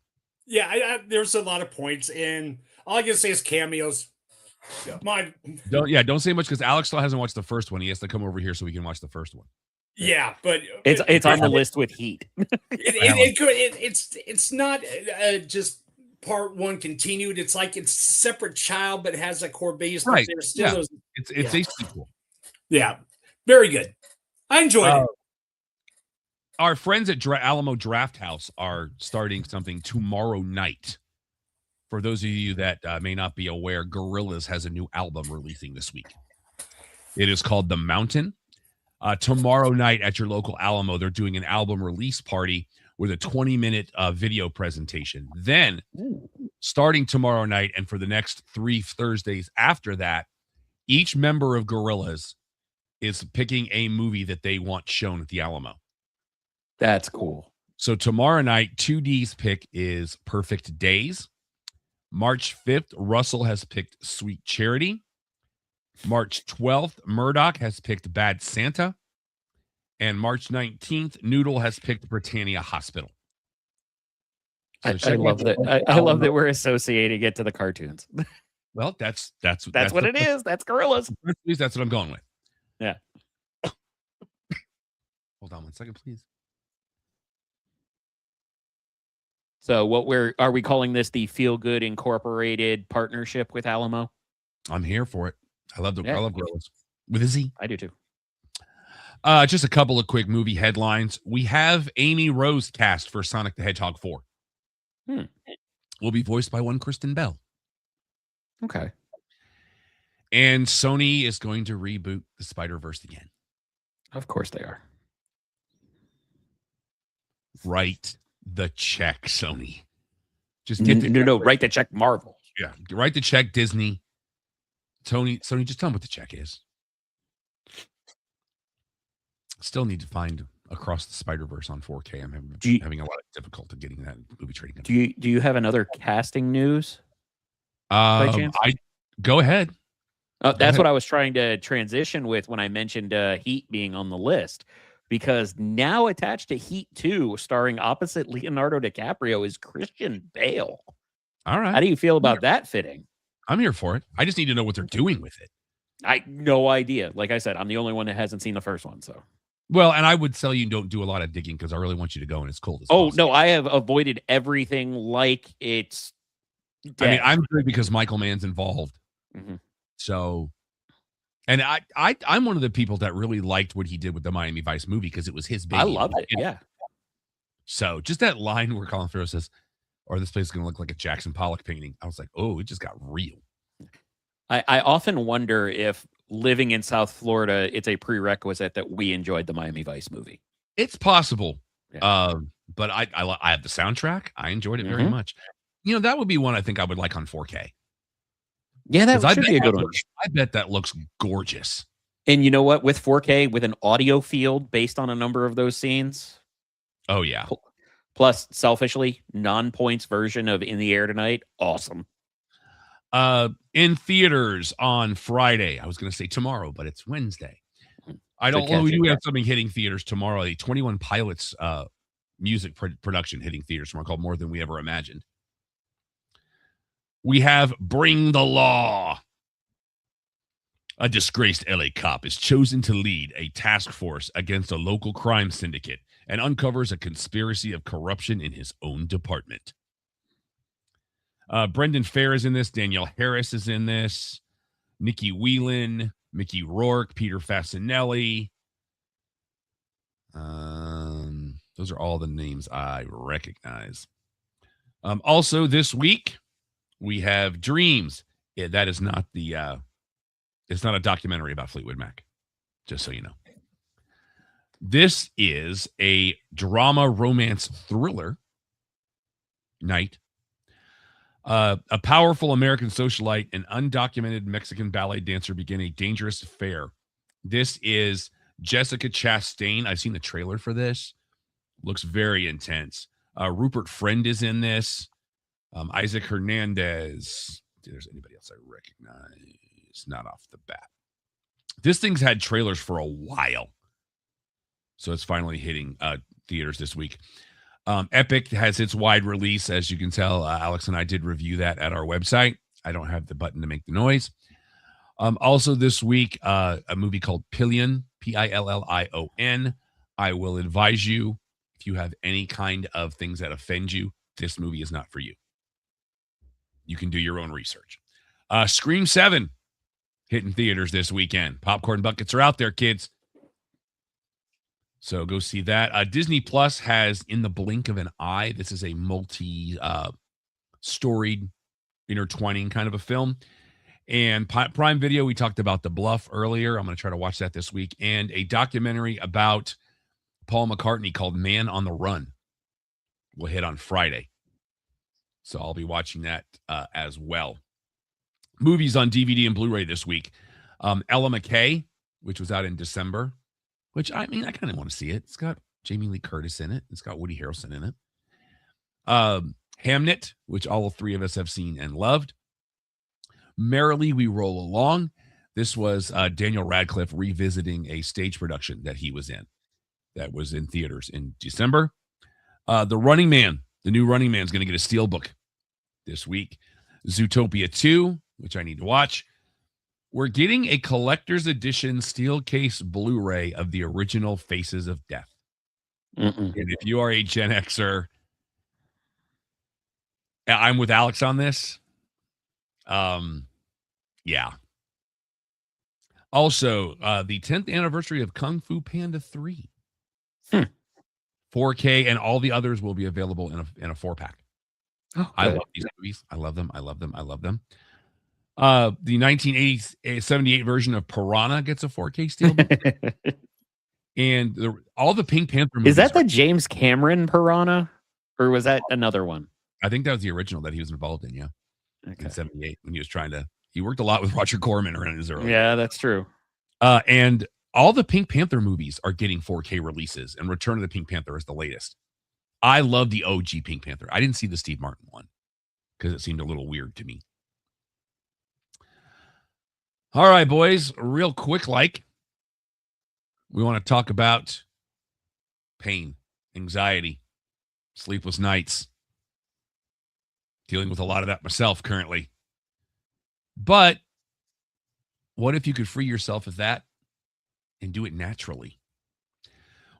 Yeah, there's a lot of points, and all I can say is cameos. Don't say much because Alex still hasn't watched the first one. He has to come over here so we can watch the first one. Yeah, but it's on the list with heat. It's not just part one continued. It's like it's separate child, but it has a core base. Right. But still it's a sequel. Yeah, very good. I enjoyed it. Our friends at Alamo Draft House are starting something tomorrow night. For those of you that may not be aware, Gorillaz has a new album releasing this week. It is called The Mountain. Tomorrow night at your local Alamo, they're doing an album release party with a 20-minute video presentation. Then, starting tomorrow night and for the next 3 Thursdays after that, each member of Gorillaz is picking a movie that they want shown at the Alamo. That's cool. So tomorrow night, 2D's pick is Perfect Days. March 5th, Russell has picked Sweet Charity. March 12th, Murdoch has picked Bad Santa. And March 19th, Noodle has picked Britannia Hospital. So I love that. I love that we're associating it to the cartoons. Well, that's what it is. That's gorillas. That's what I'm going with. Yeah. Hold on one second, please. So are we calling this the Feel Good Incorporated partnership with Alamo? I'm here for it. I love gorillas. With a Z. I do too. Just a couple of quick movie headlines. We have Amy Rose cast for Sonic the Hedgehog 4. Will be voiced by one Kristen Bell. Okay. And Sony is going to reboot the Spider-Verse again. Of course they are. Write the check, Sony. Just get write the check, Marvel. Yeah, write the check, Disney. Sony, just tell them what the check is. Still need to find Across the Spider-Verse on 4K. I'm having a lot of difficulty getting that movie trading. Do you have another casting news? By chance? Go ahead. That's what I was trying to transition with when I mentioned Heat being on the list, because now attached to Heat 2, starring opposite Leonardo DiCaprio, is Christian Bale. All right. How do you feel about that fitting? I'm here for it. I just need to know what they're doing with it. No idea. Like I said, I'm the only one that hasn't seen the first one, so. Well, and I would tell you don't do a lot of digging because I really want you to go and it's cold as possible. No, I have avoided everything like it's dead. I mean, I'm good because Michael Mann's involved. Mm-hmm. So, and I'm one of the people that really liked what he did with the Miami Vice movie because it was his baby. I love it, yeah. So just that line where Colin Farrell says, or this place is going to look like a Jackson Pollock painting. I was like, oh, it just got real. I often wonder if living in South Florida, it's a prerequisite that we enjoyed the Miami Vice movie. It's possible. Yeah. But I have the soundtrack. I enjoyed it very much. You know, that would be one I think I would like on 4K. Yeah, that should be a good one. I bet that looks gorgeous. And you know what? With 4K, with an audio field based on a number of those scenes. Oh, yeah. Plus, selfishly, non-points version of In the Air Tonight. Awesome. In theaters on Friday. I was going to say tomorrow, but it's Wednesday. I don't know. We do have something hitting theaters tomorrow. A 21 Pilots music production hitting theaters tomorrow called More Than We Ever Imagined. We have Bring the Law. A disgraced LA cop is chosen to lead a task force against a local crime syndicate and uncovers a conspiracy of corruption in his own department. Brendan Fair is in this. Danielle Harris is in this. Nikki Whelan, Mickey Rourke, Peter Fasinelli. Those are all the names I recognize. Also this week, we have Dreams. Yeah, that is not the... it's not a documentary about Fleetwood Mac, just so you know. This is a drama romance thriller night. A powerful American socialite and undocumented Mexican ballet dancer begin a dangerous affair. This is Jessica Chastain. I've seen the trailer for this. Looks very intense. Rupert Friend is in this. Isaac Hernandez. If there's anybody else I recognize, not off the bat. This thing's had trailers for a while, so it's finally hitting theaters this week. Epic has its wide release, as you can tell. Alex and I did review that at our website. I don't have the button to make the noise. Also this week, a movie called Pillion, Pillion. I will advise you, if you have any kind of things that offend you, this movie is not for you. You can do your own research. Scream 7 hitting theaters this weekend. Popcorn buckets are out there, kids. So go see that. Disney Plus has In the Blink of an Eye. This is a multi-storied, intertwining kind of a film. And Prime Video, we talked about The Bluff earlier. I'm going to try to watch that this week. And a documentary about Paul McCartney called Man on the Run will hit on Friday. So I'll be watching that as well. Movies on DVD and Blu-ray this week. Ella McKay, which was out in December. Which, I mean, I kind of want to see it. It's got Jamie Lee Curtis in it. It's got Woody Harrelson in it. Hamnet, which all three of us have seen and loved. Merrily We Roll Along. This was Daniel Radcliffe revisiting a stage production that he was in that was in theaters in December. The Running Man, the new Running Man is going to get a steelbook this week. Zootopia 2, which I need to watch. We're getting a collector's edition steel case Blu-ray of the original Faces of Death. And if you are a Gen Xer, I'm with Alex on this. Yeah. Also, the 10th anniversary of Kung Fu Panda 3. 4K, and all the others will be available in a 4-pack. Oh, I love these movies. I love them. I love them. I love them. The 1978 version of Piranha gets a 4K steelbook. And all the Pink Panther movies. Is that the James Cameron Piranha? Or was that another one? I think that was the original that he was involved in, yeah. Okay. In 78 when he was he worked a lot with Roger Corman around his early. Yeah, that's true. And all the Pink Panther movies are getting 4K releases, and Return of the Pink Panther is the latest. I love the OG Pink Panther. I didn't see the Steve Martin one because it seemed a little weird to me. All right, boys, real quick, we want to talk about pain, anxiety, sleepless nights. Dealing with a lot of that myself currently. But what if you could free yourself of that and do it naturally?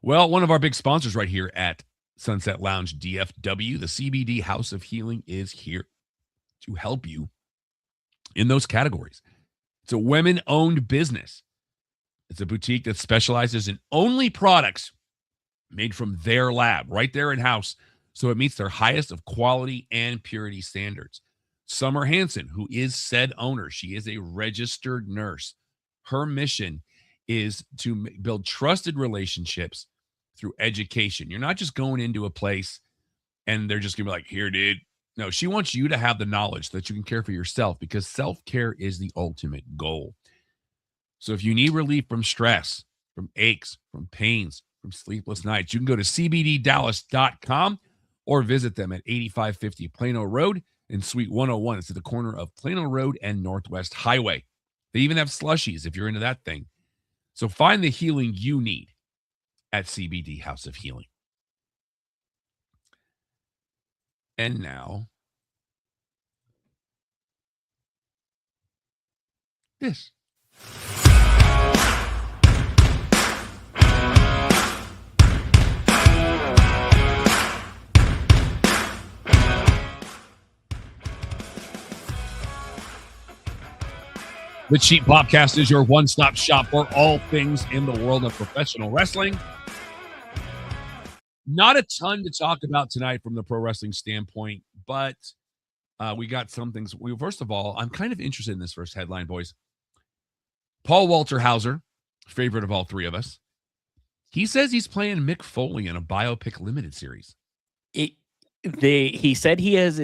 Well, one of our big sponsors right here at Sunset Lounge DFW, the CBD House of Healing, is here to help you in those categories. It's a women-owned business. It's a boutique that specializes in only products made from their lab, right there in-house, so it meets their highest of quality and purity standards. Summer Hansen, who is said owner, she is a registered nurse. Her mission is to build trusted relationships through education. You're not just going into a place and they're just going to be like, here, dude. No, she wants you to have the knowledge that you can care for yourself, because self-care is the ultimate goal. So if you need relief from stress, from aches, from pains, from sleepless nights, you can go to cbddallas.com or visit them at 8550 Plano Road in Suite 101. It's at the corner of Plano Road and Northwest Highway. They even have slushies if you're into that thing. So find the healing you need at CBD House of Healing. And now, this. The Cheap Popcast is your one-stop shop for all things in the world of professional wrestling. Not a ton to talk about tonight from the pro wrestling standpoint, but we got some things. First of all, I'm kind of interested in this first headline, boys. Paul Walter Hauser, favorite of all three of us, he says he's playing Mick Foley in a biopic limited series. He said he is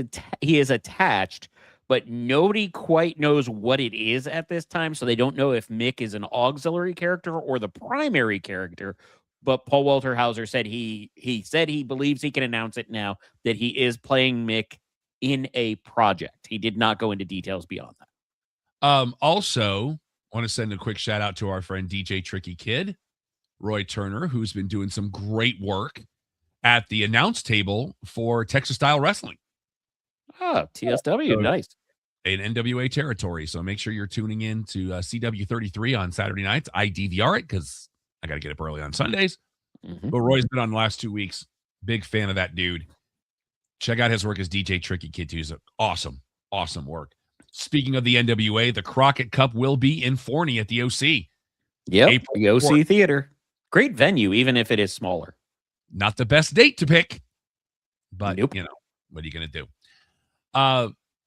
attached, but nobody quite knows what it is at this time, so they don't know if Mick is an auxiliary character or the primary character. But Paul Walter Hauser said he said he believes he can announce it now that he is playing Mick in a project. He did not go into details beyond that. Also, want to send a quick shout out to our friend DJ Tricky Kid, Roy Turner, who's been doing some great work at the announce table for Texas Style Wrestling. Oh, TSW, nice. In NWA territory. So make sure you're tuning in to CW33 on Saturday nights. I DVR it because I got to get up early on Sundays. But Roy's been on the last 2 weeks. Big fan of that dude. Check out his work as DJ Tricky Kid, too. He's awesome, awesome work. Speaking of the NWA, the Crockett Cup will be in Forney at the OC. Yep, the OC Theater. Great venue, even if it is smaller. Not the best date to pick, but, nope. You know, what are you going to do?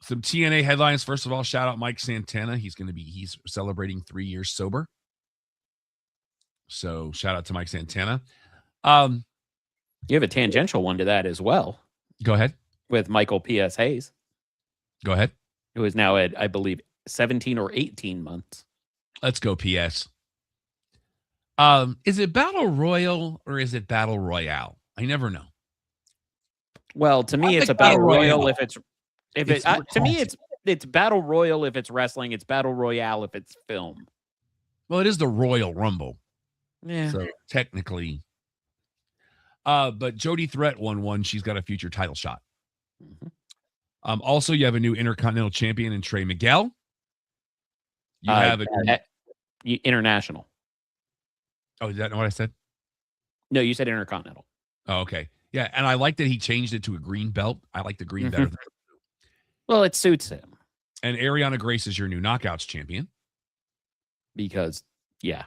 Some TNA headlines. First of all, shout out Mike Santana. He's celebrating 3 years sober. So shout out to Mike Santana. You have a tangential one to that as well. Go ahead. With Michael P.S. Hayes. Go ahead. Who is now at, I believe, 17 or 18 months. Let's go, P.S. Is it Battle Royal or is it Battle Royale? I never know. Well, to me, it's think a battle Battle royal Royale. to me it's battle royal if it's wrestling. It's battle royale if it's film. Well, it is the Royal Rumble. Yeah. So technically. But Jody Threat won one. She's got a future title shot. Mhm. Also, you have a new Intercontinental Champion in Trey Miguel. You have international. Oh, is that not what I said? No, you said intercontinental. Oh, okay. Yeah, and I like that he changed it to a green belt. I like the green better. Well, it suits him. And Ariana Grace is your new Knockouts champion. Because, yeah.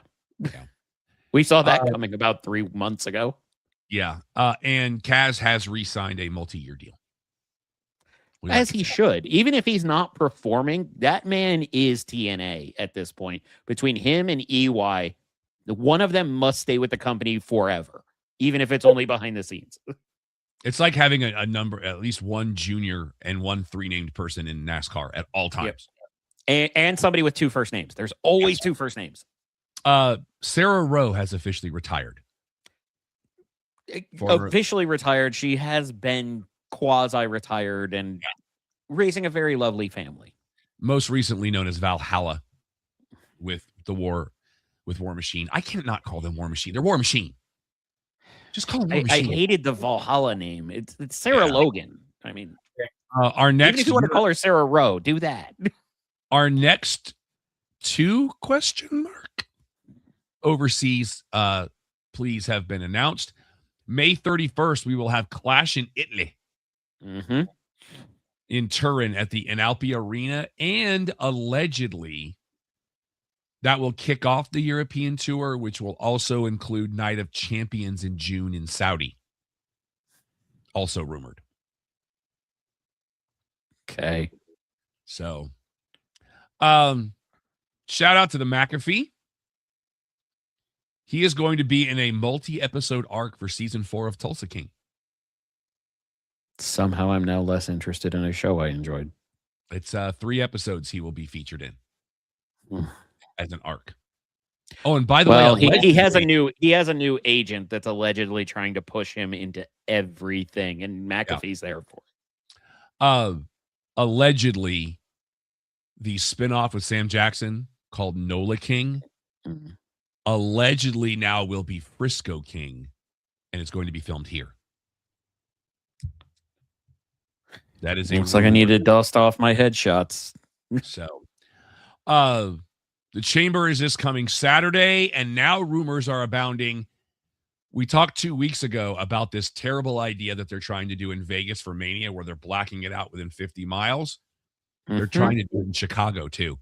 We saw that coming about 3 months ago. Yeah. And Kaz has re-signed a multi-year deal. As he should. Even if he's not performing, that man is TNA at this point. Between him and EY, one of them must stay with the company forever, even if it's only behind the scenes. It's like having a number, at least one junior and one 3-named person in NASCAR at all times. Yep. And somebody with 2 first names. There's always 2 first names. Sarah Rowe has officially retired. Officially retired. She has been quasi-retired and raising a very lovely family. Most recently known as Valhalla with War Machine. I cannot call them War Machine. They're War Machine. Just call them War Machine. I hated the Valhalla name. It's Sarah Logan. I mean, our next. Even if you want to call her Sarah Rowe, do that. Our next 2 question mark overseas please have been announced. May 31st, we will have Clash in Italy. Mm-hmm. In Turin at the Inalpi Arena, and allegedly that will kick off the European tour, which will also include Night of Champions in June in Saudi. Also rumored. Okay. So, shout out to the McAfee. He is going to be in a multi-episode arc for season 4 of Tulsa King. Somehow I'm now less interested in a show I enjoyed. It's 3 episodes he will be featured in as an arc. Oh, and by the way, he has a new agent that's allegedly trying to push him into everything, and McAfee's there for it. Allegedly, the spinoff with Sam Jackson called Nola King allegedly now will be Frisco King, and it's going to be filmed here. That is looks like I need to dust off my headshots. So, the Chamber is this coming Saturday, and now rumors are abounding. We talked 2 weeks ago about this terrible idea that they're trying to do in Vegas for Mania, where they're blacking it out within 50 miles. They're trying to do it in Chicago, too.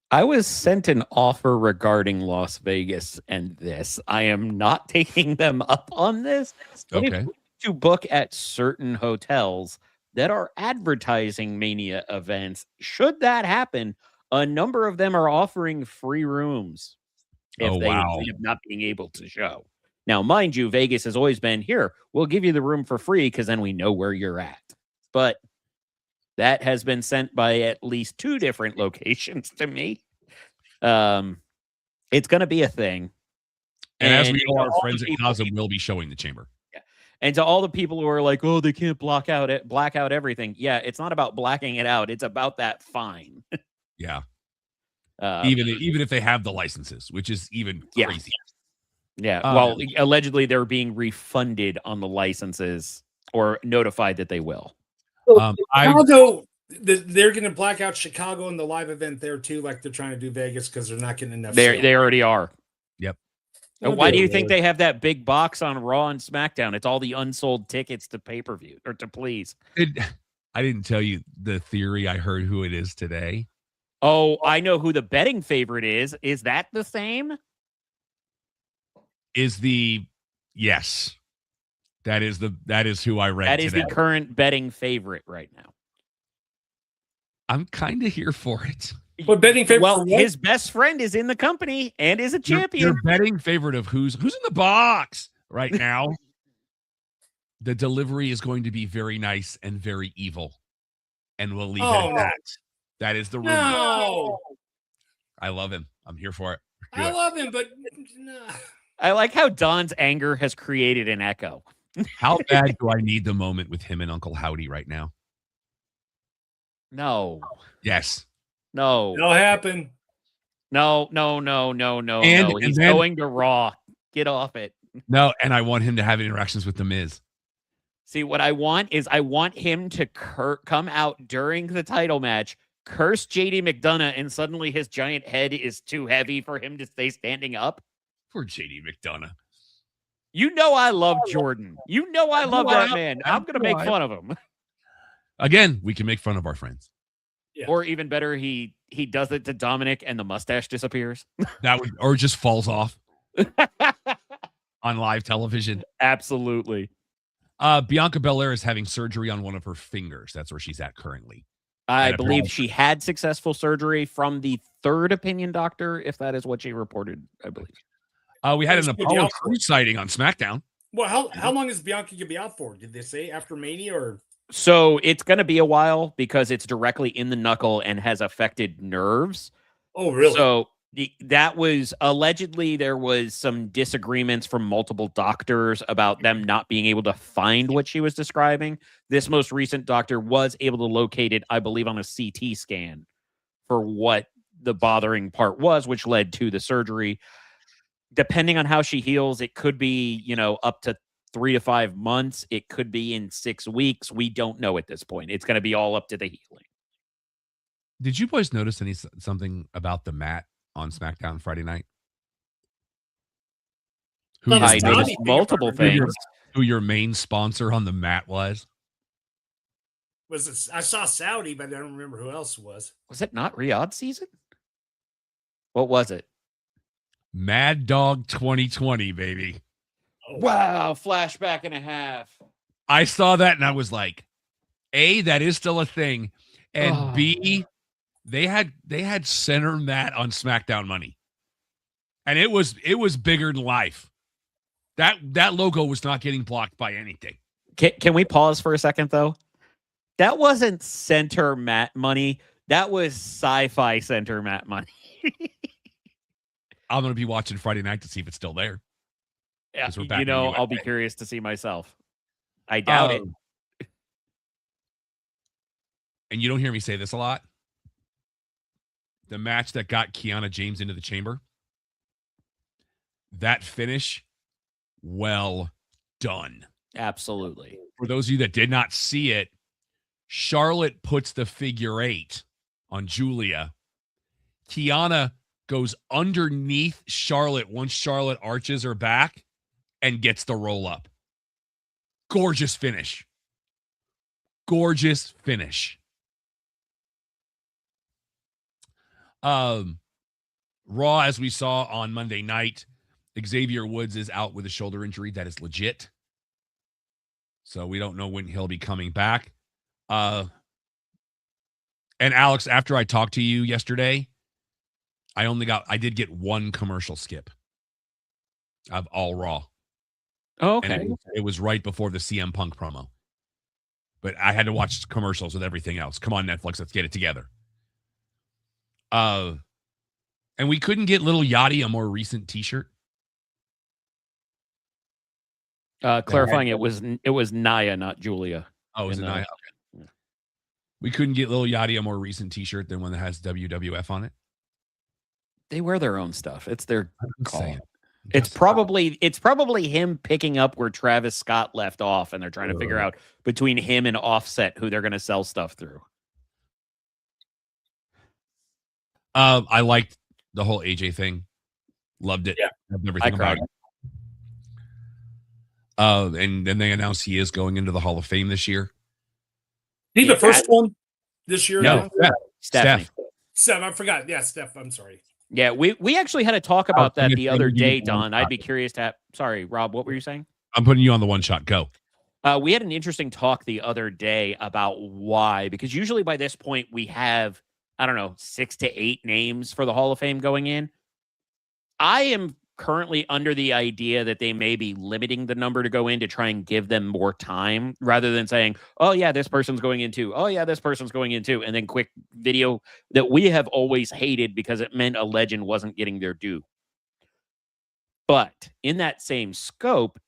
I was sent an offer regarding Las Vegas and this. I am not taking them up on this. Okay. To book at certain hotels that are advertising Mania events. Should that happen, a number of them are offering free rooms if they end up not being able to show. Now, mind you, Vegas has always been here. We'll give you the room for free because then we know where you're at. But that has been sent by at least 2 different locations to me. It's going to be a thing. And as we know, our friends at Cosm will be showing the Chamber. And to all the people who are like, oh, they can't black out everything. Yeah, it's not about blacking it out. It's about that fine. Yeah. Even if they have the licenses, which is even crazy. Yeah. Well, allegedly they're being refunded on the licenses or notified that they will. Chicago, they're going to black out Chicago in the live event there too, like they're trying to do Vegas because they're not getting enough. They already are. Yep. Why do you think they have that big box on Raw and SmackDown? It's all the unsold tickets to pay-per-view or to Please. I didn't tell you the theory. I heard who it is today. Oh, I know who the betting favorite is. Is that the same? Yes. That is who I read. That is today. the current betting favorite right now. I'm kind of here for it. But betting favorite. Well, his best friend is in the company and is a champion. Your betting favorite of who's in the box right now. The delivery is going to be very nice and very evil, and we'll leave it at that. That is the rumor. No. I love him. I'm here for it. I love him, but I like how Don's anger has created an echo. How bad do I need the moment with him and Uncle Howdy right now? No. Yes. No. it'll happen. No. And He's then- going to Raw. Get off it. No, and I want him to have interactions with The Miz. See, what I want is I want him to come out during the title match, curse JD McDonough, and suddenly his giant head is too heavy for him to stay standing up. Poor JD McDonough. You know I love Jordan. You know I love that man. I'm going to make fun of him. Again, we can make fun of our friends. Yeah. Or even better, he does it to Dominic and the mustache disappears. That would, or just falls off on live television. Absolutely. Bianca Belair is having surgery on one of her fingers. That's where she's at currently. I And believe she had successful surgery from the third opinion doctor, if that is what she reported, I believe. We had an She's gonna be Apollo out for Crews sighting on SmackDown. Well, how long is Bianca gonna be out for? Did they say after Mania or? So it's going to be a while because it's directly in the knuckle and has affected nerves. Oh, really? So that was allegedly there was some disagreements from multiple doctors about them not being able to find what she was describing. This most recent doctor was able to locate it, I believe, on a CT scan for what the bothering part was, which led to the surgery. Depending on how she heals, it could be, up to 3 to 5 months. It could be in 6 weeks. We don't know at this point. It's going to be all up to the healing. Did you boys notice something about the mat on SmackDown Friday night? Well, I it's noticed Tommy multiple thing about things. Who your main sponsor on the mat was? Was it? I saw Saudi, but I don't remember who else it was. Was it not Riyadh season? What was it? Mad Dog 2020, baby. Oh, Wow, flashback and a half. I saw that and I was like, A, that is still a thing. And Oh. B, they had center mat on SmackDown money. And it was bigger than life. That logo was not getting blocked by anything. Can we pause for a second, though? That wasn't center mat money. That was sci-fi center mat money. I'm going to be watching Friday night to see if it's still there. Yeah, 'Cause we're back in the I'll be USA. curious to see myself. I doubt it. And you don't hear me say this a lot. The match that got Kiana James into the chamber, that finish, well done. Absolutely. For those of you that did not see it, Charlotte puts the figure 8 on Julia. Kiana goes underneath Charlotte once Charlotte arches her back and gets the roll up. Gorgeous finish. Gorgeous finish. Raw, as we saw on Monday night, Xavier Woods is out with a shoulder injury that is legit. So we don't know when he'll be coming back. And Alex, after I talked to you yesterday, I did get one commercial skip of all Raw. Oh, And okay. it was right before the CM Punk promo. But I had to watch commercials with everything else. Come on, Netflix, let's get it together. And we couldn't get little Yachty a more recent t-shirt. Clarifying, it was Naya, not Julia. Oh, is it In, not? yeah. Okay. We couldn't get little Yachty a more recent t-shirt than one that has WWF on it. They wear their own stuff. It's their I'm call. saying. It's probably him picking up where Travis Scott left off, and they're trying to figure out between him and Offset who they're going to sell stuff through. I liked the whole AJ thing. Loved it. Yeah. Loved everything about it. And then they announced he is going into the Hall of Fame this year. He the first one this year? No, now? Stephanie. Steph, I forgot. Yeah, Steph. I'm sorry. Yeah, we actually had a talk about that the other day, you Don. one I'd be curious to have. Sorry, Rob, what were you saying? I'm putting you on the one shot. Go. We had an interesting talk the other day about why, because usually by this point we have, I don't know, 6 to 8 names for the Hall of Fame going in. I am currently under the idea that they may be limiting the number to go in to try and give them more time rather than saying, oh, yeah, this person's going in too. Oh, yeah, this person's going in too. And then quick video that we have always hated because it meant a legend wasn't getting their due. But in that same scope,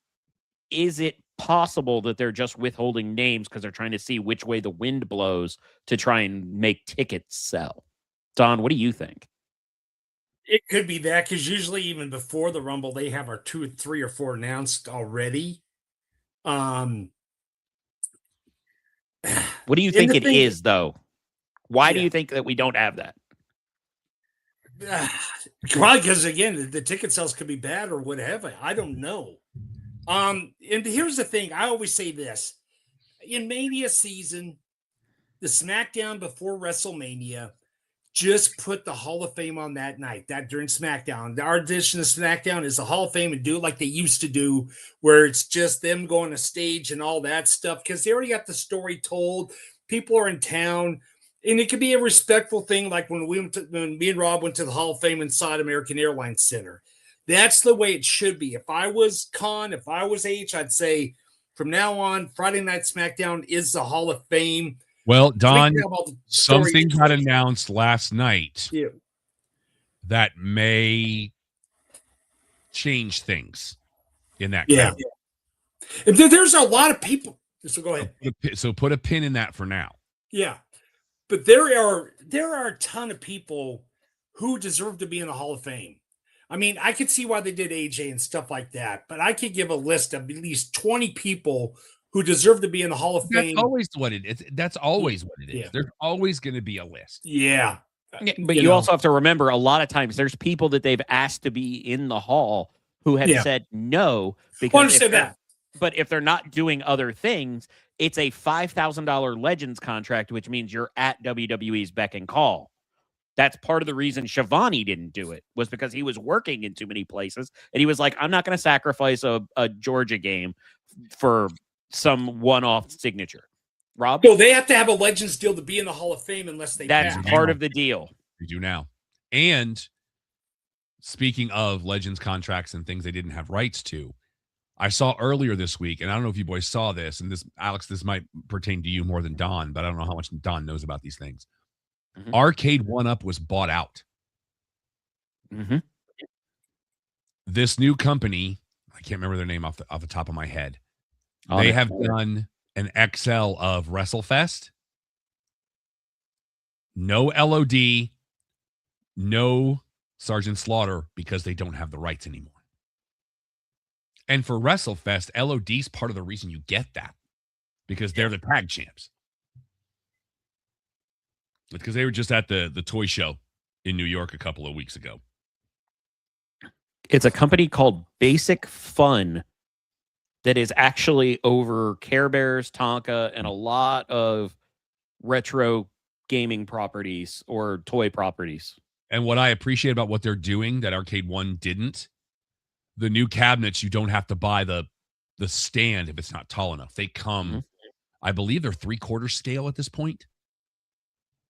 is it possible that they're just withholding names because they're trying to see which way the wind blows to try and make tickets sell? Don, what do you think? It could be that, because usually even before the Rumble, they have our 2, 3, or 4 announced already. What do you think it is, though? Why do you think that we don't have that? Probably because, again, the ticket sales could be bad or whatever. I don't know. And here's the thing. I always say this. In Mania season, the SmackDown before WrestleMania, just put the Hall of Fame on that night, that during SmackDown. Our edition of SmackDown is the Hall of Fame, and do it like they used to do, where it's just them going to stage and all that stuff, because they already got the story told. People are in town, and it could be a respectful thing, like when me and Rob went to the Hall of Fame inside American Airlines Center. That's the way it should be. If I was Con, if I was H, I'd say from now on, Friday Night SmackDown is the Hall of Fame. Well, Don, something got announced last night that may change things in that. Yeah. There's a lot of people. So go ahead. So put a pin in that for now. Yeah. But there are a ton of people who deserve to be in the Hall of Fame. I mean, I could see why they did AJ and stuff like that, but I could give a list of at least 20 people who deserve to be in the Hall of Fame. That's always what it is. That's always what it is. Yeah. There's always going to be a list. Yeah. But you also have to remember, a lot of times there's people that they've asked to be in the Hall who have said no. Because but if they're not doing other things, it's a $5,000 Legends contract, which means you're at WWE's beck and call. That's part of the reason Shivani didn't do it, was because he was working in too many places. And he was like, I'm not going to sacrifice a Georgia game for some one-off signature. Rob? Well, they have to have a Legends deal to be in the Hall of Fame unless they That's pass. part of the deal. We do now. And speaking of Legends contracts and things they didn't have rights to, I saw earlier this week, and I don't know if you boys saw this, and this, Alex, this might pertain to you more than Don, but I don't know how much Don knows about these things. Arcade 1-Up was bought out. This new company, I can't remember their name off the top of my head. They have done an XL of WrestleFest. No LOD, no Sergeant Slaughter, because they don't have the rights anymore. And for WrestleFest, LOD's part of the reason you get that, because they're the tag champs. Because they were just at the toy show in New York a couple of weeks ago. It's a company called Basic Fun that is actually over Care Bears, Tonka, and a lot of retro gaming properties or toy properties. And what I appreciate about what they're doing that Arcade 1 didn't, the new cabinets, you don't have to buy the stand if it's not tall enough. They come, I believe they're 3/4 scale at this point.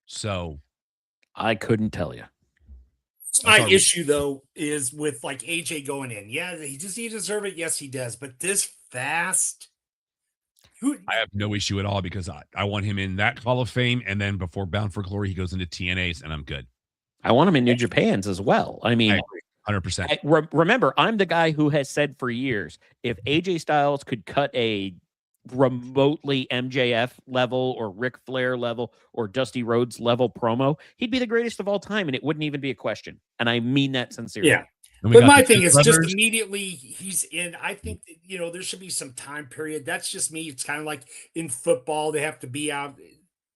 So I couldn't tell you. My issue, though, is with like AJ going in. Yeah, he deserves it. Yes, he does. But this fast, I have no issue at all, because I want him in that Hall of Fame, and then before Bound for Glory, he goes into TNA's, and I'm good. I want him in New Japan's as well. I mean, 100%. Remember, I'm the guy who has said for years, if AJ Styles could cut a remotely MJF level or Ric Flair level or Dusty Rhodes level promo, he'd be the greatest of all time, and it wouldn't even be a question. And I mean that sincerely. Yeah. But my thing is just immediately he's in. I think that, there should be some time period. That's just me. It's kind of like in football, they have to be out.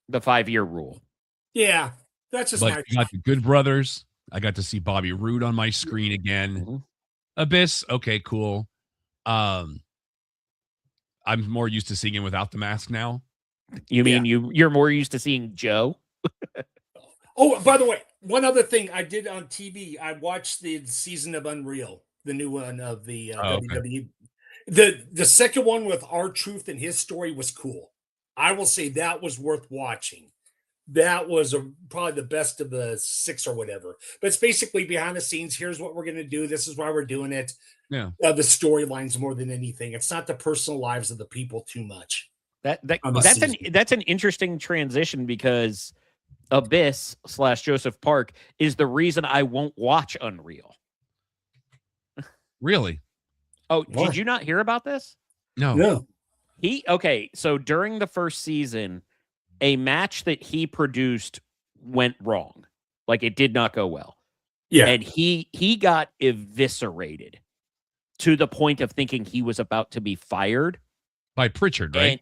The 5-year rule. Yeah. That's just you got the Good Brothers. I got to see Bobby Roode on my screen again. Abyss. Okay, cool. I'm more used to seeing him without the mask now. You mean you're more used to seeing Joe? Oh, by the way, one other thing I did on TV, I watched the season of Unreal, the new one of the WWE. The second one with R-Truth and his story was cool. I will say that was worth watching. that was probably the best of the 6 or whatever. But it's basically behind the scenes. Here's what we're going to do. This is why we're doing it. Yeah. The storylines more than anything. It's not the personal lives of the people too much. That's an interesting transition, because Abyss / Joseph Park is the reason I won't watch Unreal. Really? Oh, did you not hear about this? No. So during the first season, a match that he produced went wrong. Like, it did not go well. Yeah. And he got eviscerated to the point of thinking he was about to be fired. By Pritchard, right? And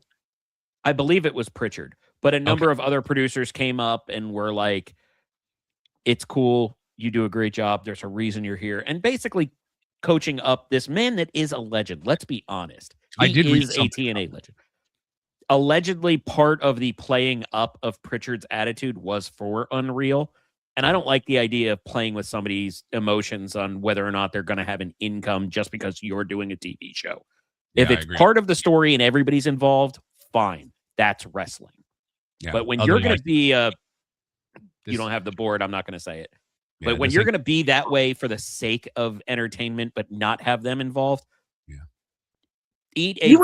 I believe it was Pritchard. But a number of other producers came up and were like, it's cool. You do a great job. There's a reason you're here. And basically coaching up this man that is a legend. Let's be honest. He is a TNA legend. Allegedly, part of the playing up of Pritchard's attitude was for Unreal. And I don't like the idea of playing with somebody's emotions on whether or not they're going to have an income just because you're doing a TV show. If it's part of the story and everybody's involved, fine. That's wrestling. Yeah. But when you're going to be you don't have the board, I'm not going to say it. But when you're going to be that way for the sake of entertainment, but not have them involved, eat a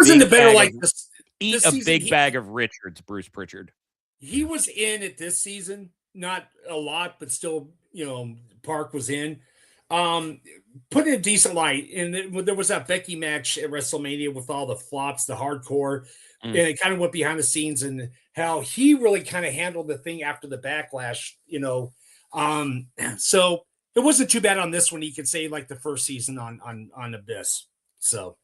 big bag of Richards, Bruce Pritchard. He was in it this season, not a lot, but still, Park was in. Put in a decent light, and there was that Becky match at WrestleMania with all the flops, the hardcore, and it kind of went behind the scenes and how he really kind of handled the thing after the backlash, So it wasn't too bad on this one. You could say like the first season on Abyss. So.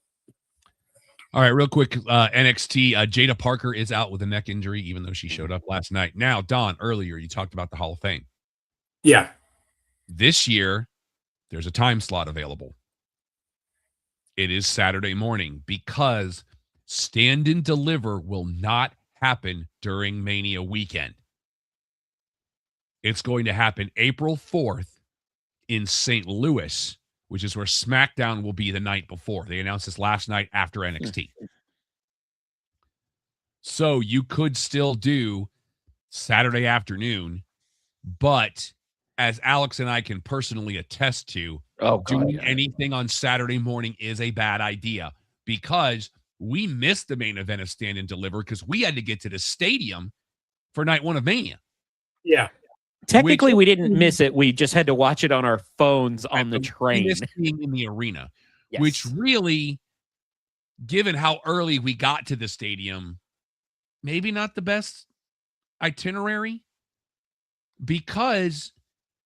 All right, real quick, NXT, Jada Parker is out with a neck injury, even though she showed up last night. Now, Don, earlier you talked about the Hall of Fame. Yeah. This year, there's a time slot available. It is Saturday morning because Stand and Deliver will not happen during Mania weekend. It's going to happen April 4th in St. Louis, which is where SmackDown will be the night before. They announced this last night after NXT. So you could still do Saturday afternoon, but as Alex and I can personally attest to, doing anything on Saturday morning is a bad idea, because we missed the main event of Stand and Deliver because we had to get to the stadium for night 1 of Mania. Yeah. Technically, we didn't miss it. We just had to watch it on our phones on the train. We missed being in the arena, which really, given how early we got to the stadium, maybe not the best itinerary, because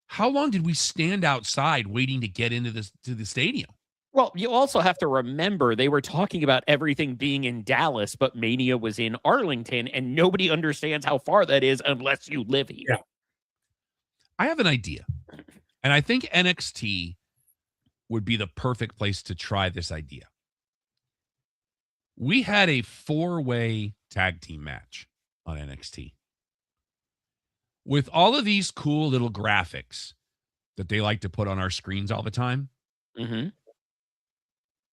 how long did we stand outside waiting to get into the stadium? Well, you also have to remember they were talking about everything being in Dallas, but Mania was in Arlington, and nobody understands how far that is unless you live here. Yeah. I have an idea, and I think NXT would be the perfect place to try this idea. We had a 4-way tag team match on NXT. With all of these cool little graphics that they like to put on our screens all the time,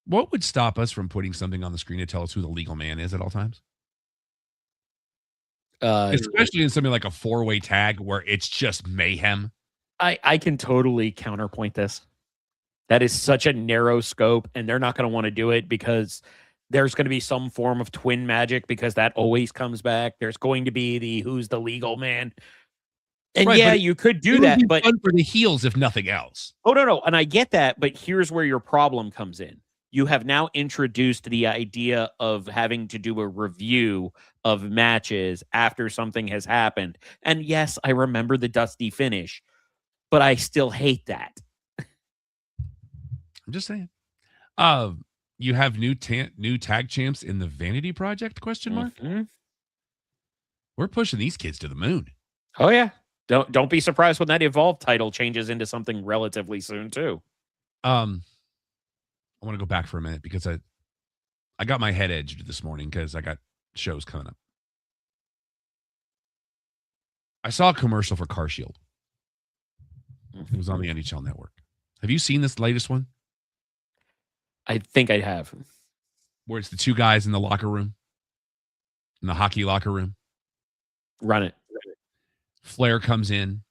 what would stop us from putting something on the screen to tell us who the legal man is at all times? Especially in something like a 4-way tag where it's just mayhem. I can totally counterpoint this. That is such a narrow scope, and they're not going to want to do it because there's going to be some form of twin magic, because that always comes back. There's going to be the who's the legal man. And right, you could do that, but fun for the heels, if nothing else. Oh, no. And I get that, but here's where your problem comes in. You have now introduced the idea of having to do a review of matches after something has happened. And yes, I remember the dusty finish, but I still hate that. I'm just saying. You have new tag champs in the Vanity Project, question mark? Mm-hmm. We're pushing these kids to the moon. Oh, yeah. Don't be surprised when that Evolve title changes into something relatively soon, too. I want to go back for a minute because I got my head edged this morning because I got shows coming up. I saw a commercial for Car Shield. It was on the NHL Network. Have you seen this latest one? I think I have. Where it's the two guys in the locker room, in the hockey locker room. Run it. Flair comes in,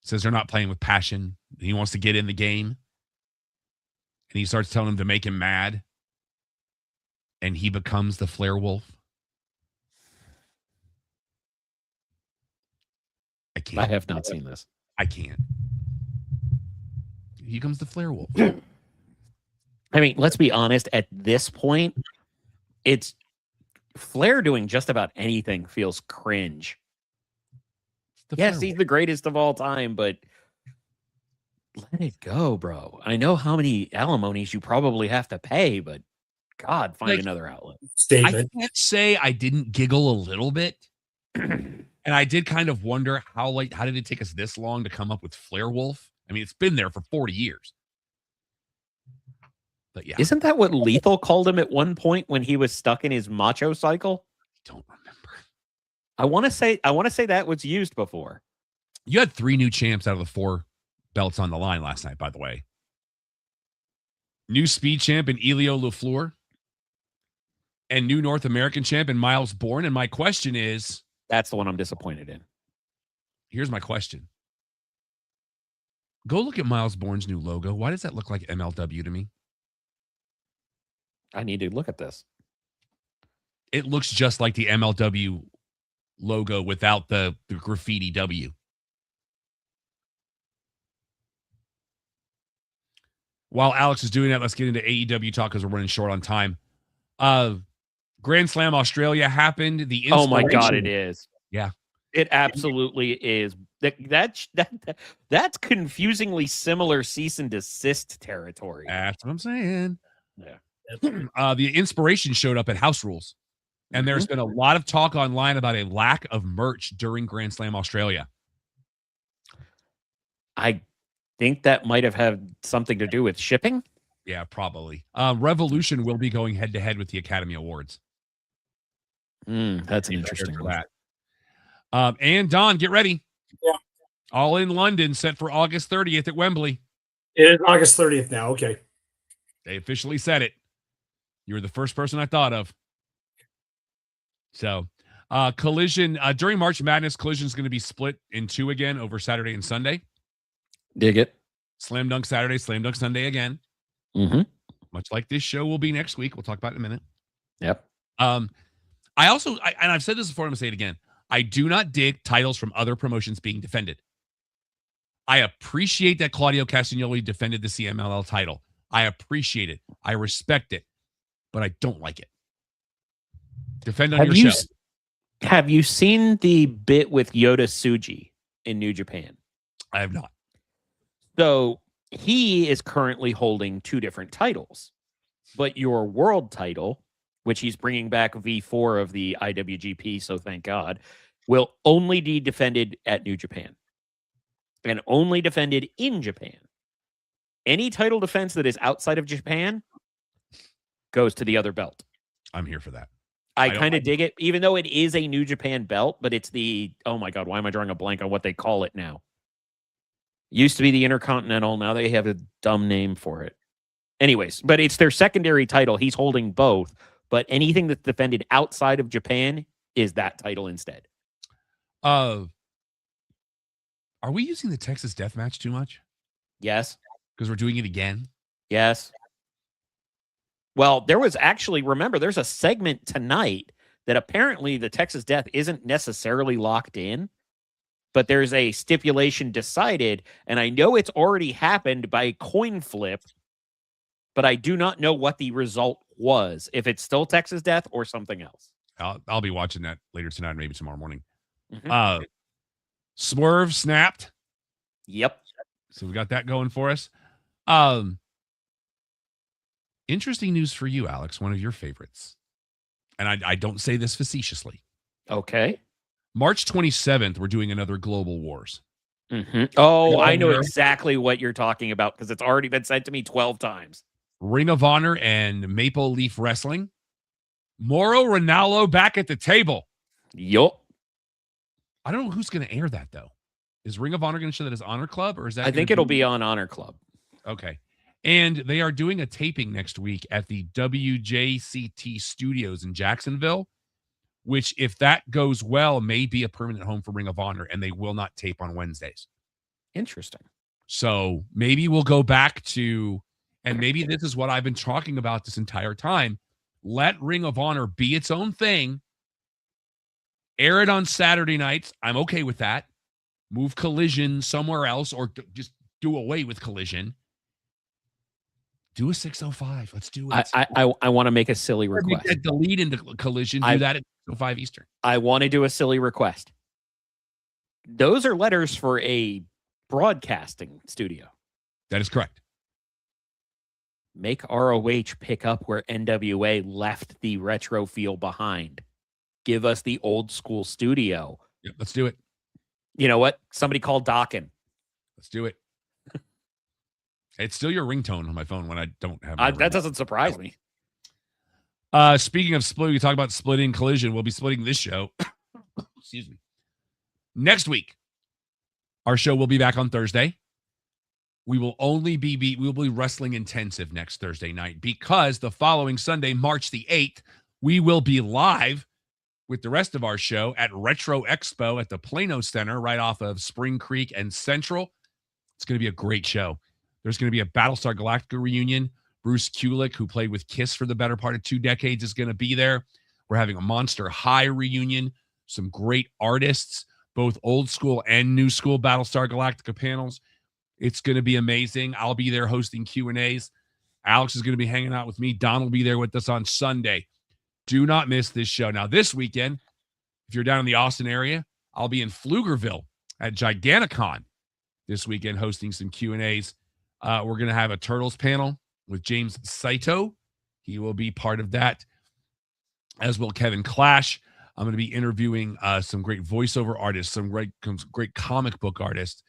says they're not playing with passion. He wants to get in the game. And he starts telling him to make him mad. And he becomes the Flair Wolf. I can't. I have not seen this. I can't. He becomes the Flair Wolf. I mean, let's be honest. At this point, it's Flair doing just about anything feels cringe. Yes, he's the greatest of all time, but let it go, bro. I know how many alimonies you probably have to pay, but God, find another outlet. I can't say I didn't giggle a little bit. And I did kind of wonder how did it take us this long to come up with Flair Wolf? I mean, it's been there for 40 years. But yeah. Isn't that what Lethal called him at one point when he was stuck in his macho cycle? I don't remember. I want to say that was used before. You had 3 new champs out of the 4 belts on the line last night, by the way. New speed champ in Elio LaFleur. And new North American champ in Miles Bourne. And my question is... That's the one I'm disappointed in. Here's my question. Go look at Miles Bourne's new logo. Why does that look like MLW to me? I need to look at this. It looks just like the MLW logo without the graffiti W. While Alex is doing that, let's get into AEW talk because we're running short on time. Grand Slam Australia happened. Oh my God, it is. Yeah. It absolutely is. That's confusingly similar cease and desist territory. That's what I'm saying. Yeah. The inspiration showed up at House Rules. And there's been a lot of talk online about a lack of merch during Grand Slam Australia. I think that might have had something to do with shipping. Yeah, probably. Revolution will be going head-to-head with the Academy Awards. That's an interesting one. And Don, get ready. Yeah. All in London, set for August 30th at Wembley. It is August 30th now. Okay. They officially said it. You were the first person I thought of. So, Collision, during March Madness, Collision is going to be split in 2 again over Saturday and Sunday. Dig it. Slam Dunk Saturday, Slam Dunk Sunday again. Much like this show will be next week. We'll talk about it in a minute. Yep. I also, and I've said this before, I'm going to say it again. I do not dig titles from other promotions being defended. I appreciate that Claudio Castagnoli defended the CMLL title. I appreciate it. I respect it. But I don't like it. Defend on your show. Have you seen the bit with Yota Tsuji in New Japan? I have not. So he is currently holding 2 different titles. But your world title, which he's bringing back V4 of the IWGP, so thank God, will only be defended at New Japan. And only defended in Japan. Any title defense that is outside of Japan goes to the other belt. I'm here for that. I kind of dig it, even though it is a New Japan belt, but it's the, oh my God, why am I drawing a blank on what they call it now? Used to be the Intercontinental. Now they have a dumb name for it. Anyways, but it's their secondary title. He's holding both, but anything that's defended outside of Japan is that title instead. Are we using the Texas Death Match too much? Yes. Because we're doing it again? Yes. Well, there was actually, remember, there's a segment tonight that apparently the Texas Death isn't necessarily locked in, but there's a stipulation decided, and I know it's already happened by coin flip, but I do not know what the result was, if it's still Texas Death or something else. I'll be watching that later tonight, maybe tomorrow morning. Swerve snapped. Yep. So we got that going for us. Interesting news for you, Alex, one of your favorites. And I don't say this facetiously. Okay. March 27th, we're doing another Global Wars. Oh, I know exactly what you're talking about because it's already been sent to me 12 times. Ring of Honor and Maple Leaf Wrestling. Mauro Ranallo back at the table. Yup. I don't know who's going to air that, though. Is Ring of Honor going to show that as Honor Club? Or is that? I think it'll be on Honor Club. Okay. And they are doing a taping next week at the WJCT Studios in Jacksonville, which if that goes well, may be a permanent home for Ring of Honor, and they will not tape on Wednesdays. Interesting. So maybe we'll go back to, and maybe this is what I've been talking about this entire time. Let Ring of Honor be its own thing. Air it on Saturday nights. I'm okay with that. Move Collision somewhere else, or just do away with Collision. Do a 6:05. Let's do it. I want to make a silly request. Delete into Collision. Do that at 6:05 Eastern. I want to do a silly request. Those are letters for a broadcasting studio. That is correct. Make ROH pick up where NWA left the retro feel behind. Give us the old school studio. Yep, let's do it. You know what? Somebody call Dockin. Let's do it. It's still your ringtone on my phone when I don't have that doesn't surprise me. Speaking of split, we talk about splitting Collision. We'll be splitting this show. Excuse me. Next week, our show will be back on Thursday. We will only we'll be wrestling intensive next Thursday night because the following Sunday, March the 8th, we will be live with the rest of our show at Retro Expo at the Plano Center right off of Spring Creek and Central. It's going to be a great show. There's going to be a Battlestar Galactica reunion. Bruce Kulick, who played with Kiss for the better part of 2 decades, is going to be there. We're having a Monster High reunion. Some great artists, both old school and new school Battlestar Galactica panels. It's going to be amazing. I'll be there hosting Q&As. Alex is going to be hanging out with me. Don will be there with us on Sunday. Do not miss this show. Now, this weekend, if you're down in the Austin area, I'll be in Pflugerville at Giganticon this weekend hosting some Q&As. We're going to have a Turtles panel with James Saito. He will be part of that, as will Kevin Clash. I'm going to be interviewing some great voiceover artists, some great comic book artists.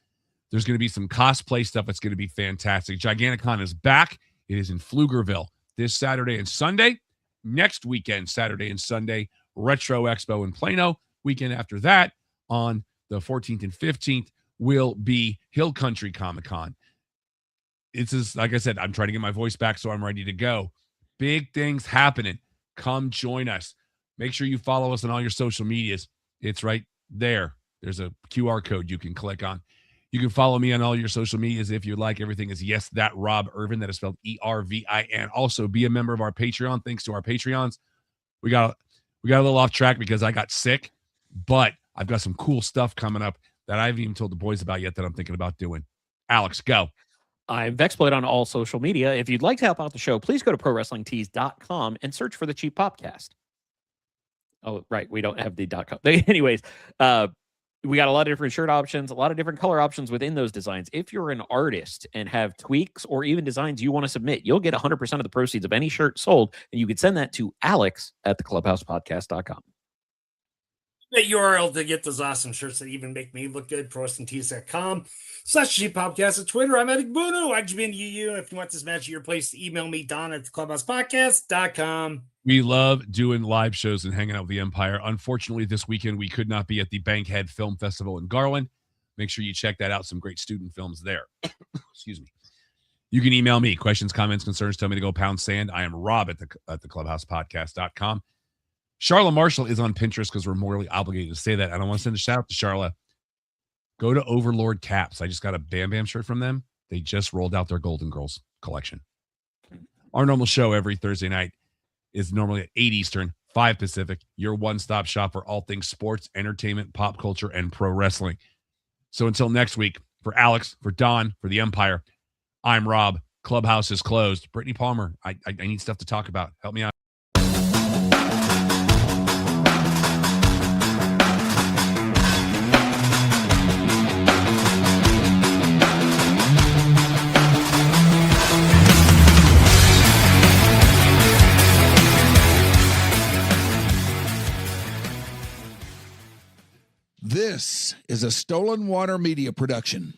There's going to be some cosplay stuff. It's going to be fantastic. Giganticon is back. It is in Pflugerville this Saturday and Sunday. Next weekend, Saturday and Sunday, Retro Expo in Plano. Weekend after that, on the 14th and 15th, will be Hill Country Comic-Con. It's just, like I said, I'm trying to get my voice back, so I'm ready to go. Big things happening. Come join us. Make sure you follow us on all your social medias. It's right there. There's a QR code you can click on. You can follow me on all your social medias if you like. Everything is Yes That Rob Irvin. That is spelled ERVIN. Also, be a member of our Patreon. Thanks to our Patreons. We got a little off track because I got sick, but I've got some cool stuff coming up that I haven't even told the boys about yet that I'm thinking about doing. Alex, go. I'm Vexploit on all social media. If you'd like to help out the show, please go to ProWrestlingTees.com and search for the Cheap Popcast. Oh, right. We don't have the .com. Anyways, we got a lot of different shirt options, a lot of different color options within those designs. If you're an artist and have tweaks or even designs you want to submit, you'll get 100% of the proceeds of any shirt sold, and you can send that to Alex at theclubhousepodcast.com. The URL to get those awesome shirts that even make me look good, ProWrestlingTees.com/Podcast. At Twitter, I'm Eddie Bunu. IGBNUU. If you want this match at your place, email me, Don at theclubhousepodcast.com. We love doing live shows and hanging out with the Empire. Unfortunately, this weekend we could not be at the Bankhead Film Festival in Garland. Make sure you check that out. Some great student films there. Excuse me. You can email me questions, comments, concerns. Tell me to go pound sand. I am Rob at theclubhousepodcast.com. Charla Marshall is on Pinterest because we're morally obligated to say that. And I want to send a shout out to Charla. Go to Overlord Caps. I just got a Bam Bam shirt from them. They just rolled out their Golden Girls collection. Our normal show every Thursday night is normally at 8 Eastern, 5 Pacific, your one-stop shop for all things sports, entertainment, pop culture, and pro wrestling. So until next week, for Alex, for Don, for the Empire, I'm Rob. Clubhouse is closed. Brittany Palmer, I need stuff to talk about. Help me out. This is a Stolen Water Media production.